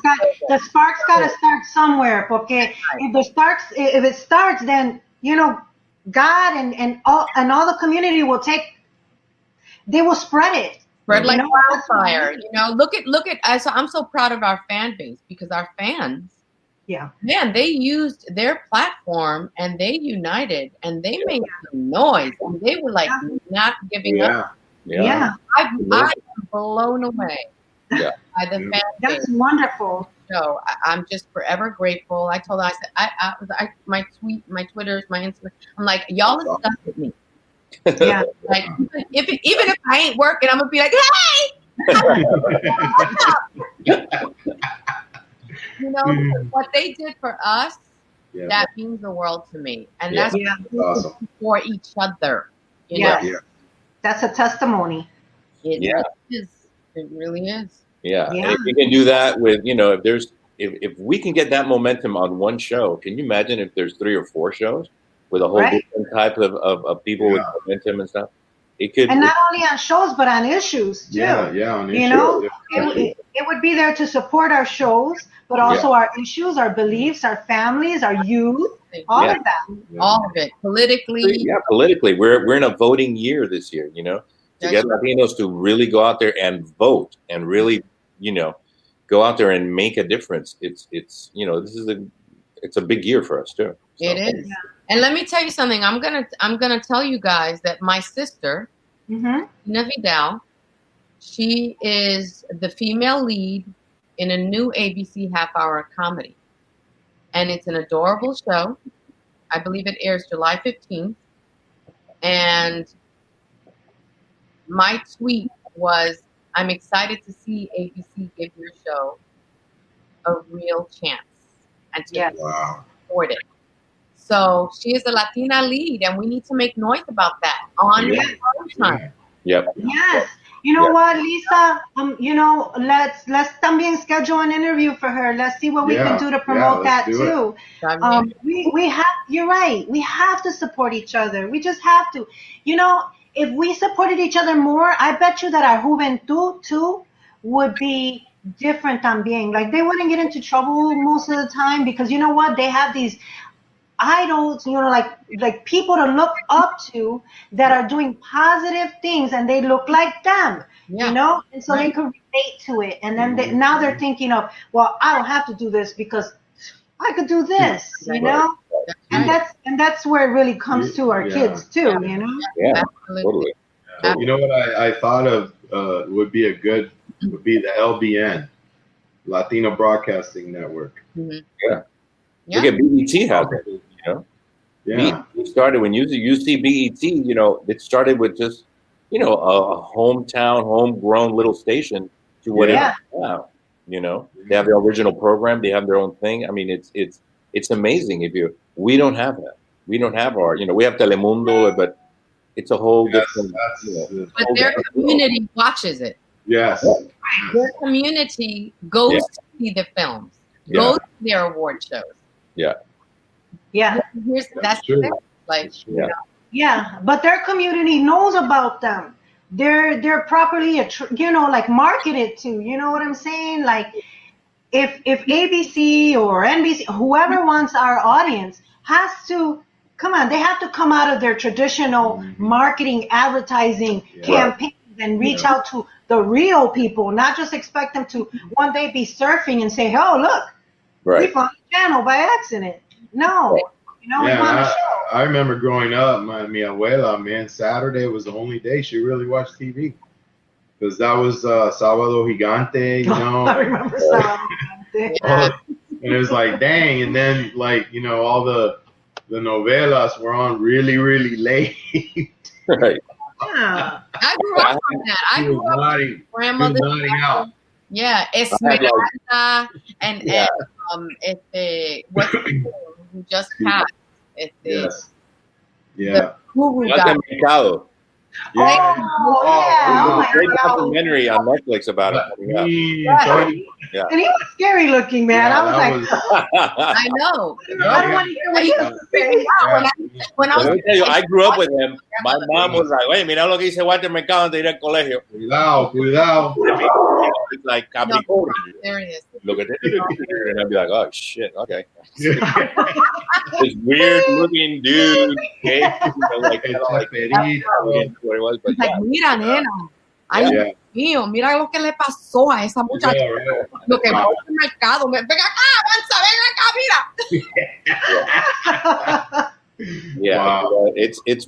sparks got to start somewhere, porque if it starts, then God and all the community will they will spread it. Spread like wildfire. Look at. I'm so proud of our fan base, because our fans, man, they used their platform and they united and they made some noise and they were like not giving up. I'm blown away. By the fan base. That's wonderful. So I'm just forever grateful. I told her, I said, my Twitters, my Instagram, I'm like, y'all are stuck with me. Yeah. Like, even if I ain't working, I'm gonna be like, hey, what they did for us, that means the world to me, and that's awesome. For each other. You know? That's a testimony. It is. It really is. Yeah. And if you can do that with, if we can get that momentum on one show, can you imagine if there's 3 or 4 shows with a whole different type of people with momentum and stuff? It could, and not only on shows, but on issues too. On issues. It would be there to support our shows, but also our issues, our beliefs, our families, our youth, all of that. All of it. Politically. Yeah, politically. We're in a voting year this year, to get Latinos to really go out there and vote and really, go out there and make a difference. It's this is it's a big year for us too. So. It is. Yeah. And let me tell you something. I'm gonna tell you guys that my sister, Tina Vidal, she is the female lead in a new ABC half-hour comedy, and it's an adorable show. I believe it airs July 15th, and my tweet was, "I'm excited to see ABC give your show a real chance and to support it." So she is a Latina lead, and we need to make noise about that on time. Yep. Yes. You know what, Lisa? Let's también schedule an interview for her. Let's see what we can do to promote that too. We have. You're right. We have to support each other. We just have to. If we supported each other more, I bet you that our juventud too would be different también. Like they wouldn't get into trouble most of the time because you know what? They have these idols, like people to look up to that are doing positive things and they look like them, and so they can relate to it. And then now they're thinking of, well, I don't have to do this because I could do this, and that's where it really comes to our kids too, Yeah, totally. You know what I thought of would be the LBN, Latino Broadcasting Network. Mm-hmm. Yeah. Look at BET has it, Yeah. It started when you see BET, it started with just, a hometown, homegrown little station to what it is now. They have the original program, they have their own thing. I mean, it's amazing. We don't have that. We don't have our, we have Telemundo, but it's a whole different. But their community watches it. Yes. Their community goes to see the films, goes to their award shows. Yeah. Yeah. That's true. Like, but their community knows about them. They're properly, marketed to. You know what I'm saying? Like, if ABC or NBC, whoever wants our audience, has to come on. They have to come out of their traditional marketing, advertising campaigns and reach out to the real people. Not just expect them to one day be surfing and say, "Oh, look, we found the channel by accident." No, we want to show. I remember growing up, mi abuela, man, Saturday was the only day she really watched TV. Because that was Sábado Gigante, I remember Sábado Gigante. And it was like, dang. And then, all the novelas were on really, really late. Right. Yeah. I grew up on that. I grew up with grandmother. Yeah, Esmeralda and what's the who just passed? The Guru guy. Great documentary on Netflix about it. Yeah. And he was scary looking, man. I was I know. I don't want to hear what he was saying. When I was, let me tell you, I grew up with him. My mom was like, "Oye, mira lo que dice Walter Mercado antes de ir al colegio." Cuidado. It's like Capricorn. There it is. Look at it, and I'd be like, "Oh shit, okay." This weird looking dude, like what it was, but mira, nena. Ay, Dios mío, mira lo que le pasó a esa muchacha. Lo que va al mercado. Ven acá, avanza, ven acá, mira.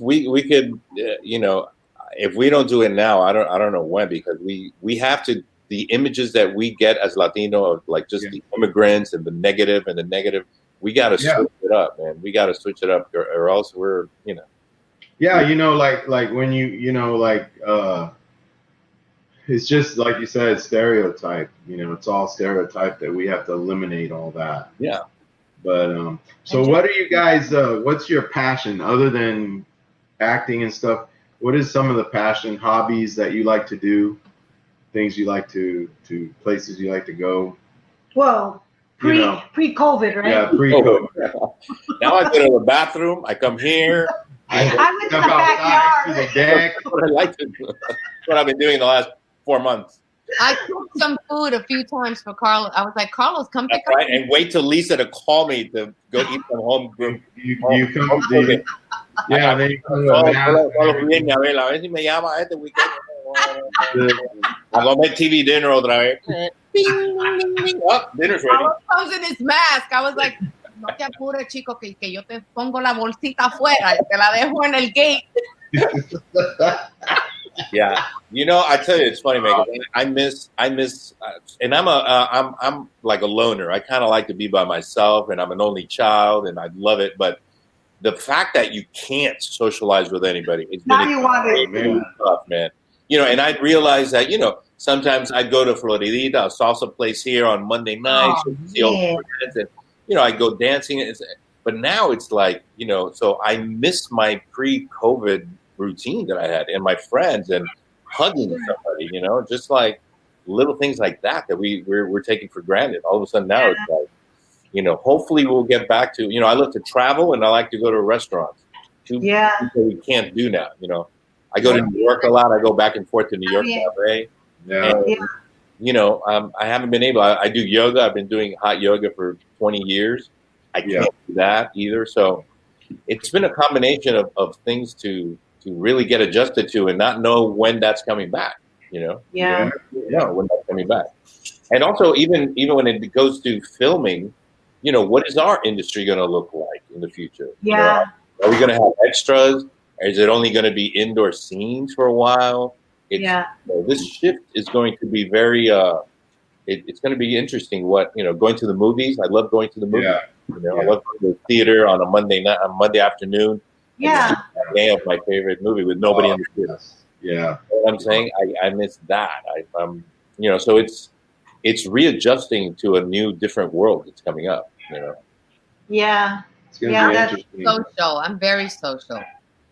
We could, if we don't do it now, I don't know when, because we have to. The images that we get as Latino of like just the immigrants and the negative, we got to switch it up, man. We got to switch it up, or else we're, Yeah, like when it's just like you said, stereotype. It's all stereotype that we have to eliminate all that. Yeah. But so what are you guys? What's your passion other than acting and stuff? What is some of the passion hobbies that you like to do? Things you like to places you like to go? Well, pre-COVID, right? Yeah, pre-COVID. Now I go to the bathroom. I come here. I went to the backyard. To the deck. That's what I like to do. That's what I've been doing the last 4 months. I cooked some food a few times for Carlos. I was like, Carlos, come pick up. Right, and wait till Lisa to call me to go eat some home. You come, yeah, they come with a ver si me llama este weekend. I'm gonna make TV dinner otra vez. Oh, dinner's ready. Carlos comes in his mask. I was like, no te apures, chico, que yo te pongo la bolsita afuera, te la dejo en el gate. Yeah, you know, I tell you, it's funny, Megan. I miss, and I'm like a loner. I kind of like to be by myself, and I'm an only child, and I love it. But the fact that you can't socialize with anybody, it's been tough, man. You know, and I realized that, you know, sometimes I'd go to Floridita, a salsa place here on Monday nights, see old friends, and you know, I go dancing. But now it's like, you know, so I miss my pre-COVID routine that I had and my friends and hugging somebody, you know, just like little things like that we're taking for granted. All of a sudden now it's like, you know, hopefully we'll get back to, you know, I love to travel and I like to go to restaurants. Two we can't do now, you know. I go to New York a lot. I go back and forth to New York, LA. And, you know, I haven't been able. I do yoga. I've been doing hot yoga for 20 years. I can't do that either. So it's been a combination of things to really get adjusted to and not know when that's coming back, you know? When that's coming back. And also, even when it goes to filming, you know, what is our industry going to look like in the future? You know, are we going to have extras? Or is it only going to be indoor scenes for a while? You know, this shift is going to be very, it's going to be interesting what, you know, going to the movies. I love going to the movies. You know, I love going to the theater on a Monday night, on Monday afternoon. Day of my favorite movie with nobody in the theater. You know what I'm saying? I miss that. You know, so it's readjusting to a new, different world that's coming up. You know. It's gonna be interesting. Social. I'm very social.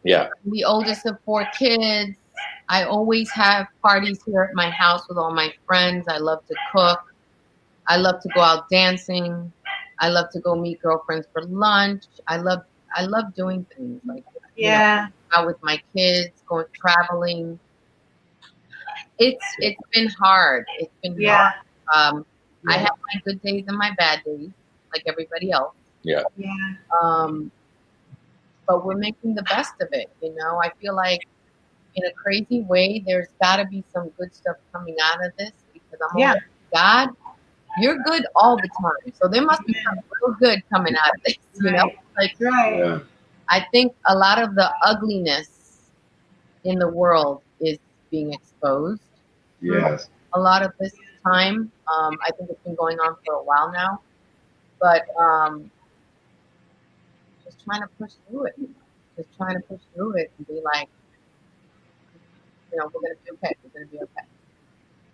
Yeah. I'm the oldest of 4 kids. I always have parties here at my house with all my friends. I love to cook. I love to go out dancing. I love to go meet girlfriends for lunch. I love doing things like, you know, out with my kids, going traveling. It's been hard. It's been hard. I have my good days and my bad days, like everybody else. But we're making the best of it. You know, I feel like in a crazy way, there's got to be some good stuff coming out of this because I'm like, God, you're good all the time. So there must be something real good coming out of this, you know? Like, I think a lot of the ugliness in the world is being exposed. A lot of this time, I think it's been going on for a while now, but just trying to push through it. Just trying to push through it and be like, you know, we're going to be okay. We're going to be okay.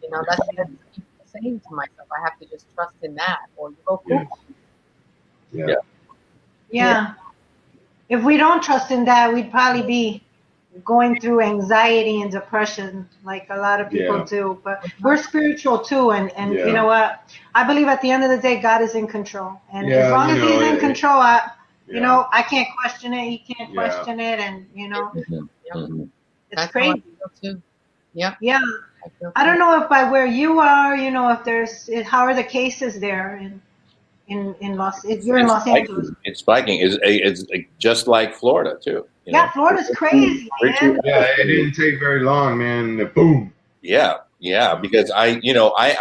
You know, that's what I keep saying to myself. I have to just trust in that, or you go cool. If we don't trust in that, we'd probably be going through anxiety and depression like a lot of people do. But we're spiritual too, and you know what? I believe at the end of the day, God is in control, and as long as He's in control, you know, I can't question it. He can't question it, and you know, it's crazy. I don't know if by where you are, you know, if how are the cases there in Los? If you're in Los Angeles, it's spiking. It's just like Florida too. You know? Florida's crazy. Man. It didn't take very long, man. Boom. Yeah, because I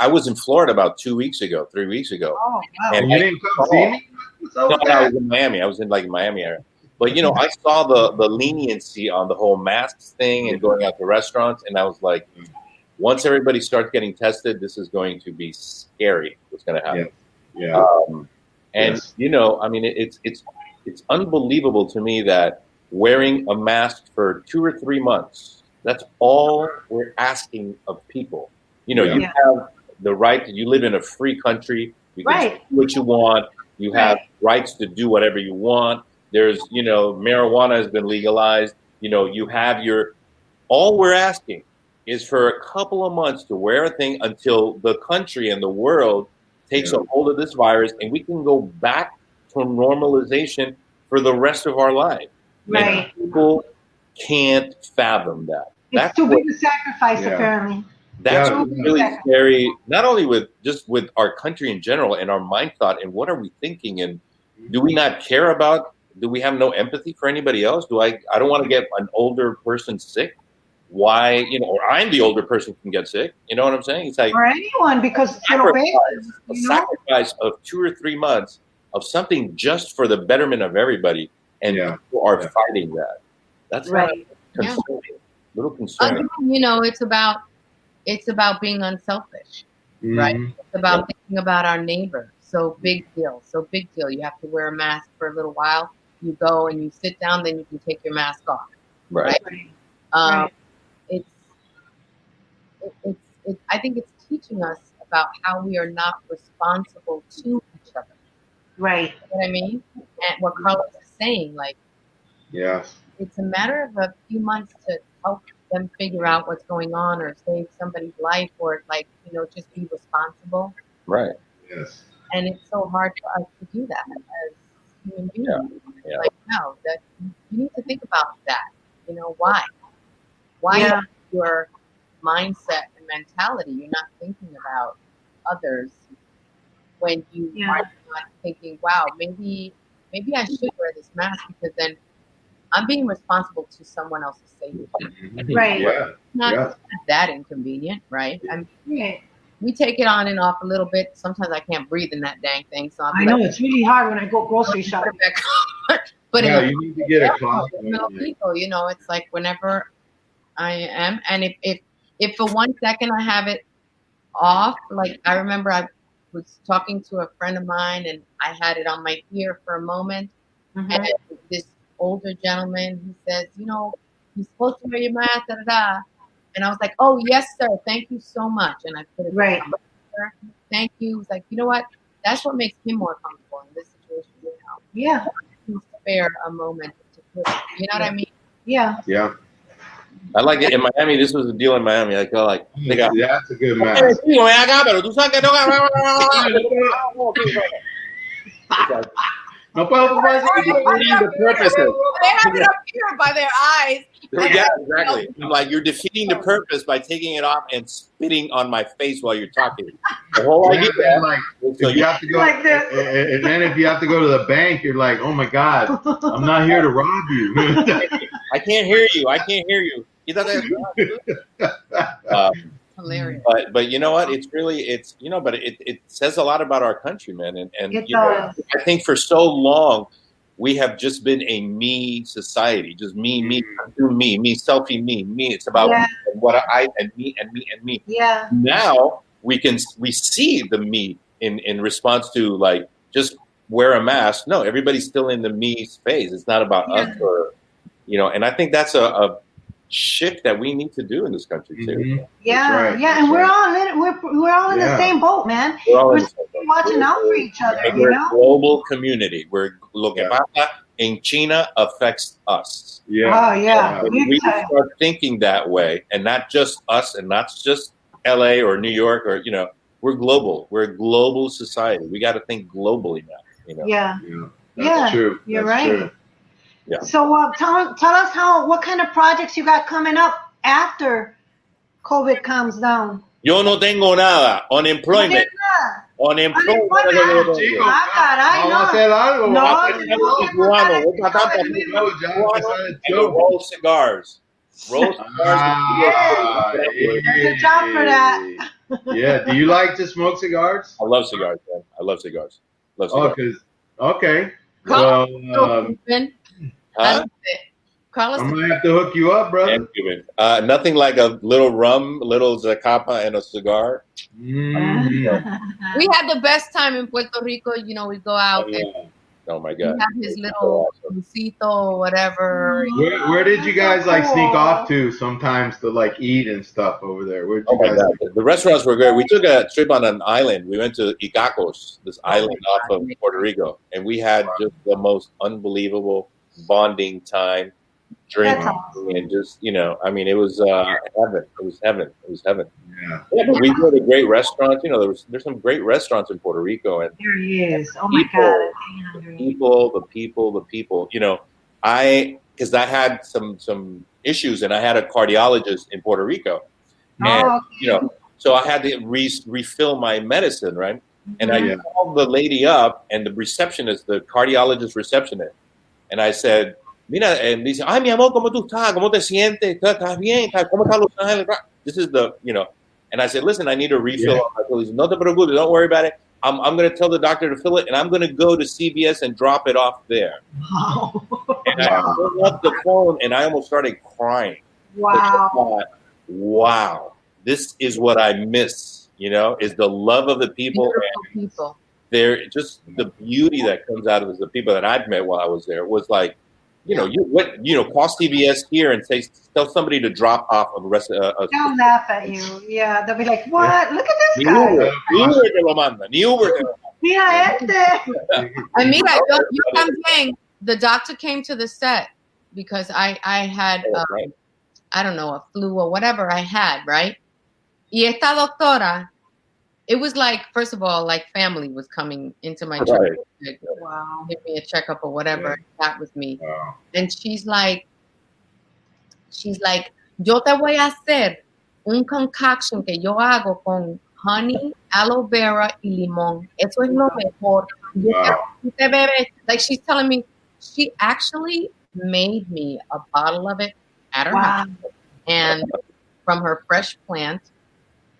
was in Florida about 3 weeks ago. Oh, wow. And you didn't come see me? No, I was in Miami. I was in like Miami area. But, you know, I saw the leniency on the whole masks thing and going out to restaurants. And I was like, once everybody starts getting tested, this is going to be scary what's going to happen. You know, I mean, it's unbelievable to me that wearing a mask for 2 or 3 months, that's all we're asking of people. You know, you have the right you live in a free country. You can do what you want. You have rights to do whatever you want. There's, you know, marijuana has been legalized. You know, you have all we're asking is for a couple of months to wear a thing until the country and the world takes a hold of this virus and we can go back to normalization for the rest of our life. And people can't fathom that. It's too big a sacrifice, apparently. That's really scary, not only with our country in general and our mind thought and what are we thinking, and do we not care about, do we have no empathy for anybody else? I don't want to get an older person sick. Why, or I'm the older person can get sick. You know what I'm saying? It's like, or anyone, because a sacrifice of 2 or 3 months of something just for the betterment of everybody, and people are fighting that. That's right. Concerning. A little concerning. It's about being unselfish, right? It's about thinking about our neighbor. So big deal. You have to wear a mask for a little while. You go and you sit down, then you can take your mask off. Right. It's I think it's teaching us about how we are not responsible to each other. Right. You know what I mean? And what Carlos is saying, like, it's a matter of a few months to help them figure out what's going on or save somebody's life or just be responsible. Right. Yes. And it's so hard for us to do that as human beings. Yeah. Like, no, that you need to think about that. Why? Why your mindset and mentality, you're not thinking about others when you are not thinking, wow, maybe I should wear this mask because then I'm being responsible to someone else's safety. Right. Yeah. Not that inconvenient, right? I mean, we take it on and off a little bit. Sometimes I can't breathe in that dang thing. So I know it's really hard when I go grocery shopping. But you need to get a cloth. People, it's like whenever I am, and if for 1 second I have it off, like I remember I was talking to a friend of mine and I had it on my ear for a moment, and this older gentleman, he says, you're supposed to wear your mask, da da da. And I was like, oh yes, sir, thank you so much. And I put it right. on, thank you. He was like, you know what? That's what makes him more comfortable in this situation now. Yeah. To spare a moment to put it, you know what I mean? Yeah. Yeah. I like it in Miami. This was the deal in Miami. I go like, that's a good mask. No puedo defeating the purpose. They have it up here by their eyes. Yeah, exactly. I'm like, you're defeating the purpose by taking it off and spitting on my face while you're talking. The whole idea, so you have to go, like this. And then if you have to go to the bank, you're like, oh my God, I'm not here to rob you. I can't hear you. I can't hear you. Hilarious. But you know what? It's really but it says a lot about our country, man. And I think for so long we have just been a me society, just me, selfie, me. It's about what I and me. Yeah. Now we see the me in response to like just wear a mask. No, everybody's still in the me phase. It's not about us or and I think that's a shift that we need to do in this country too. Yeah, and we're all in the same boat, man. We're watching out for each other. We're a global community. Lo que pasa in China affects us. Yeah. Oh yeah. We start thinking that way, and not just us, and not just LA or New York or we're global. We're a global society. We got to think globally now. Yeah. That's true. You're right. True. Yeah. So tell us what kind of projects you got coming up after COVID calms down. Yo no tengo nada. Unemployment. Unemployment. Roll cigars. Roll cigars. There's a job for that. Yeah. Do you like to smoke cigars? I love cigars, man. I love cigars. Okay. Huh? I'm gonna have to hook you up, brother. Nothing like a little rum, a little zacapa, and a cigar. We had the best time in Puerto Rico. We go out and oh my God, we have his little busito or whatever. Where did you guys sneak off to sometimes to eat and stuff over there? Where'd you guys? The restaurants were great. We took a trip on an island. We went to Icacos, this island off of Puerto Rico, and we had just the most unbelievable bonding time, drinking, and just it was heaven. It was heaven. Yeah, but we go to great restaurants. There's some great restaurants in Puerto Rico, and there he is. Oh my God, the people. Because I had some issues, and I had a cardiologist in Puerto Rico, And, Oh, okay. so I had to refill my medicine, right? And I Yeah. called the lady up and the receptionist, the cardiologist receptionist. And I said, mira, and dice, ay, mi amor, ¿cómo tú estás? ¿Cómo te sientes? ¿Estás bien? ¿Cómo está Los Ángeles? This is and I said, listen, I need a refill on my pill. He said, no te preocupes, don't worry about it. I'm going to tell the doctor to fill it, and I'm going to go to CVS and drop it off there. Wow. And I hung up the phone, and I almost started crying. Wow. I thought, wow, this is what I miss, is the love of the people. Beautiful people. They're just the beauty that comes out of the people that I've met while I was there was like, call CVS here and tell somebody to drop off of the rest of They'll laugh at you. Yeah, they'll be like, what? Look at this Ni guy. Uber te lo manda. Ni Uber te lo manda. Mira este. And mira, yo también, the doctor came to the set because I had, I don't know, a flu or whatever I had, right? Y esta doctora, it was like, first of all, like family was coming into my church. Wow. Give me a checkup or whatever. That was me. Wow. And she's like, yo te voy a hacer un concoction que yo hago con honey, aloe vera y limón. Eso es lo mejor. Like she's telling me, she actually made me a bottle of it at her house and from her fresh plant,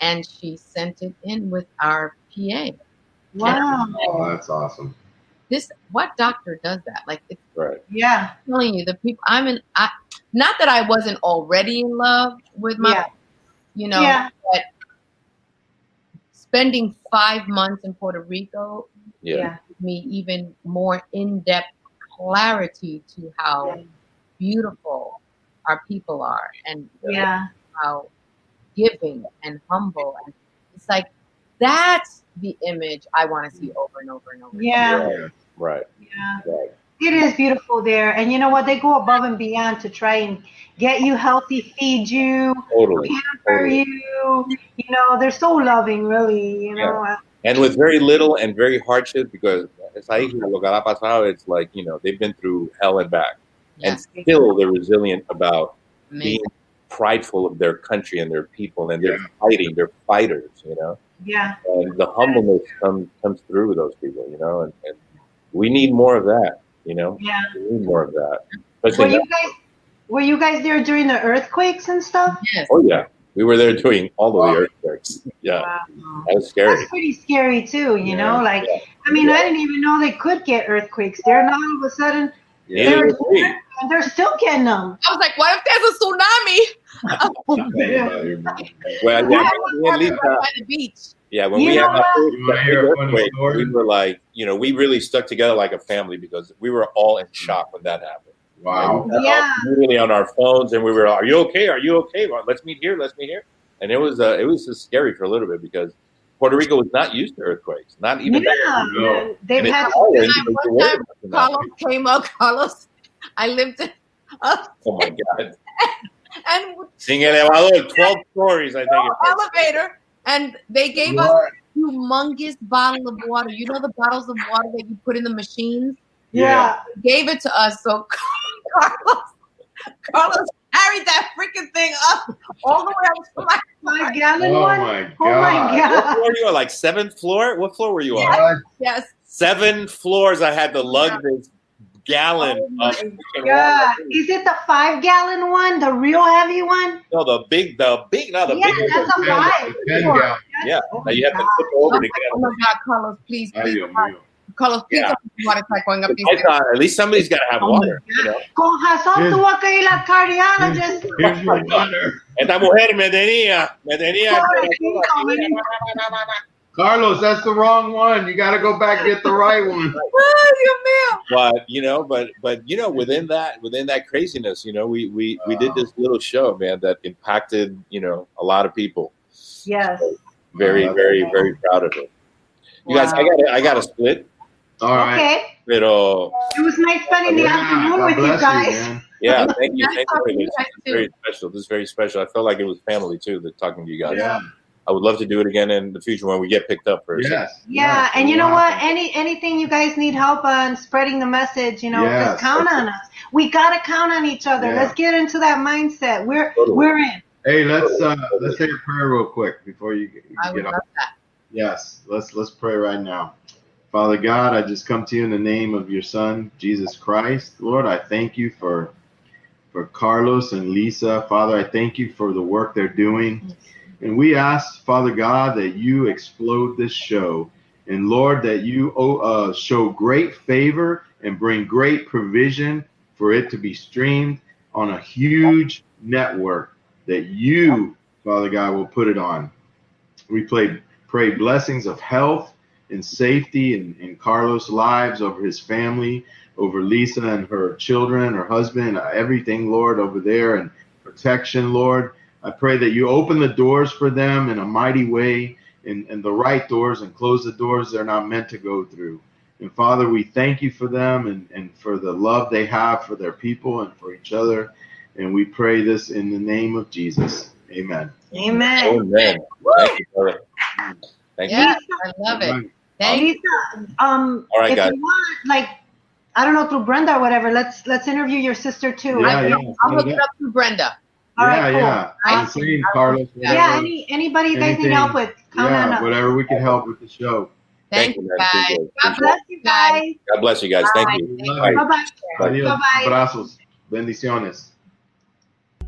and she sent it in with our PA. Wow. Oh, that's awesome. What doctor does that? Like, it's Right. Yeah. I'm telling you, the people not that I wasn't already in love with my, but spending 5 months in Puerto Rico gave me even more in-depth clarity to how beautiful our people are and how giving and humble. And it's like, that's the image I want to see over and over and over. Yeah. Right. Yeah. Right. It is beautiful there. And you know what? They go above and beyond to try and get you healthy, feed you, pamper you. They're so loving, really, Yeah. And with very little and very hardship, because it's like, it's like, they've been through hell and back. And still they're resilient about being prideful of their country and their people, and they're fighting, they're fighters, Yeah. And the humbleness comes through with those people, and we need more of that, Yeah. We need more of that. Were you guys there during the earthquakes and stuff? Yes. Oh yeah. We were there doing all of the earthquakes. Yeah. Wow. That was scary. That's pretty scary too, I didn't even know they could get earthquakes there. Now all of a sudden they're still getting them. I was like, what if there's a tsunami? Well, by the beach. Yeah, when we had that earthquake, we were like, we really stuck together like a family because we were all in shock when that happened. Wow. Really on our phones, and we were, are you okay? Are you okay? Well, let's meet here. And it was just scary for a little bit because Puerto Rico was not used to earthquakes. Not even that. They've had one time Carlos came up. Carlos, I lived in. Oh my God. And Sin elevador, 12 stories, I think. Elevator, and they gave us a humongous bottle of water. You know the bottles of water that you put in the machines? Yeah. Gave it to us. So Carlos carried that freaking thing up all the way up to my gallon one. Oh my God. What floor were you on? Like 7th floor? What floor were you on? Yes. 7 floors. I had to lug this gallon of God. water. Is it the 5-gallon one? The real heavy one? No, the big, yeah, big that's one. a 5. Yeah. Now you have to tip over to get Oh my God, Carlos, please. Carlos, please don't put water going up these I thought at least somebody's got to have water. Con razón tuvo que ir la cardiologist. Here's your water. Esta mujer me tenía. Carlos, that's the wrong one. You got to go back and get the right one. But within that craziness, we did this little show, man, that impacted a lot of people. Yes. So very, very, very proud of it. You guys, I got to split. All right. Okay. Pero it was nice spending the afternoon with you guys. Yeah, thank you. This is very special. This is very special. I felt like it was family too. Talking to you guys. Yeah. I would love to do it again in the future when we get picked up for Yeah, and you know what? Anything you guys need help on spreading the message, just count on us. We gotta count on each other. Let's get into that mindset. We're in. Hey, let's say a prayer real quick before you I would get off. love that. Yes, let's pray right now. Father God, I just come to you in the name of your Son, Jesus Christ. Lord, I thank you for Carlos and Lisa. Father, I thank you for the work they're doing. And we ask, Father God, that you explode this show. And Lord, that you show great favor and bring great provision for it to be streamed on a huge network that you, Father God, will put it on. We pray blessings of health and safety in Carlos' lives, over his family, over Lisa and her children, her husband, everything, Lord, over there, and protection, Lord. I pray that you open the doors for them in a mighty way, and the right doors, and close the doors they're not meant to go through. And Father, we thank you for them and for the love they have for their people and for each other. And we pray this in the name of Jesus. Amen. Amen. Amen. Thank you, brother. Thank you. Yeah, I love it. Thank you. Lisa, All right, if guys. you want, like, I don't know, through Brenda or whatever, let's interview your sister too. Yeah, I'll hook it up to Brenda. All right, cool. Yeah. I'm saying, Carlos. Yeah, anybody you guys need help with, count on us. Whatever we can help with the show. Thank you, guys. God Bless you guys. God bless you guys. Thank you. Love you. Bye-bye. Adios. Bye-bye. Abrazos. Bendiciones.